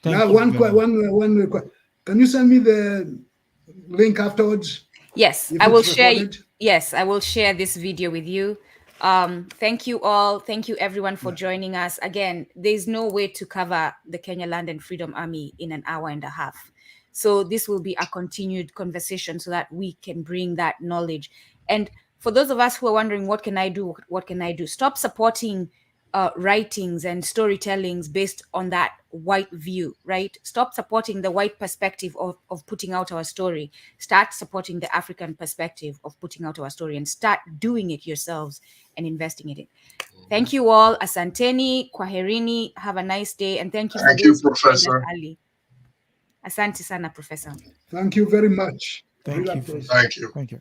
Now, one can you send me the link afterwards? Yes, I will share. Yes, I will share this video with you. Thank you all. Thank you everyone for joining us. Again, there's no way to cover the Kenyan Land and Freedom Army in an hour and a half. So this will be a continued conversation so that we can bring that knowledge. And for those of us who are wondering, what can I do? What can I do? Stop supporting writings and storytellings based on that white view, right? Stop supporting the white perspective of putting out our story. Start supporting the African perspective of putting out our story, and start doing it yourselves and investing in it. Thank you all. Asanteni, kwaherini, have a nice day, and thank you for those who joined us early. Asante sana, Professor. Thank you very much. Thank you. Thank you. Thank you.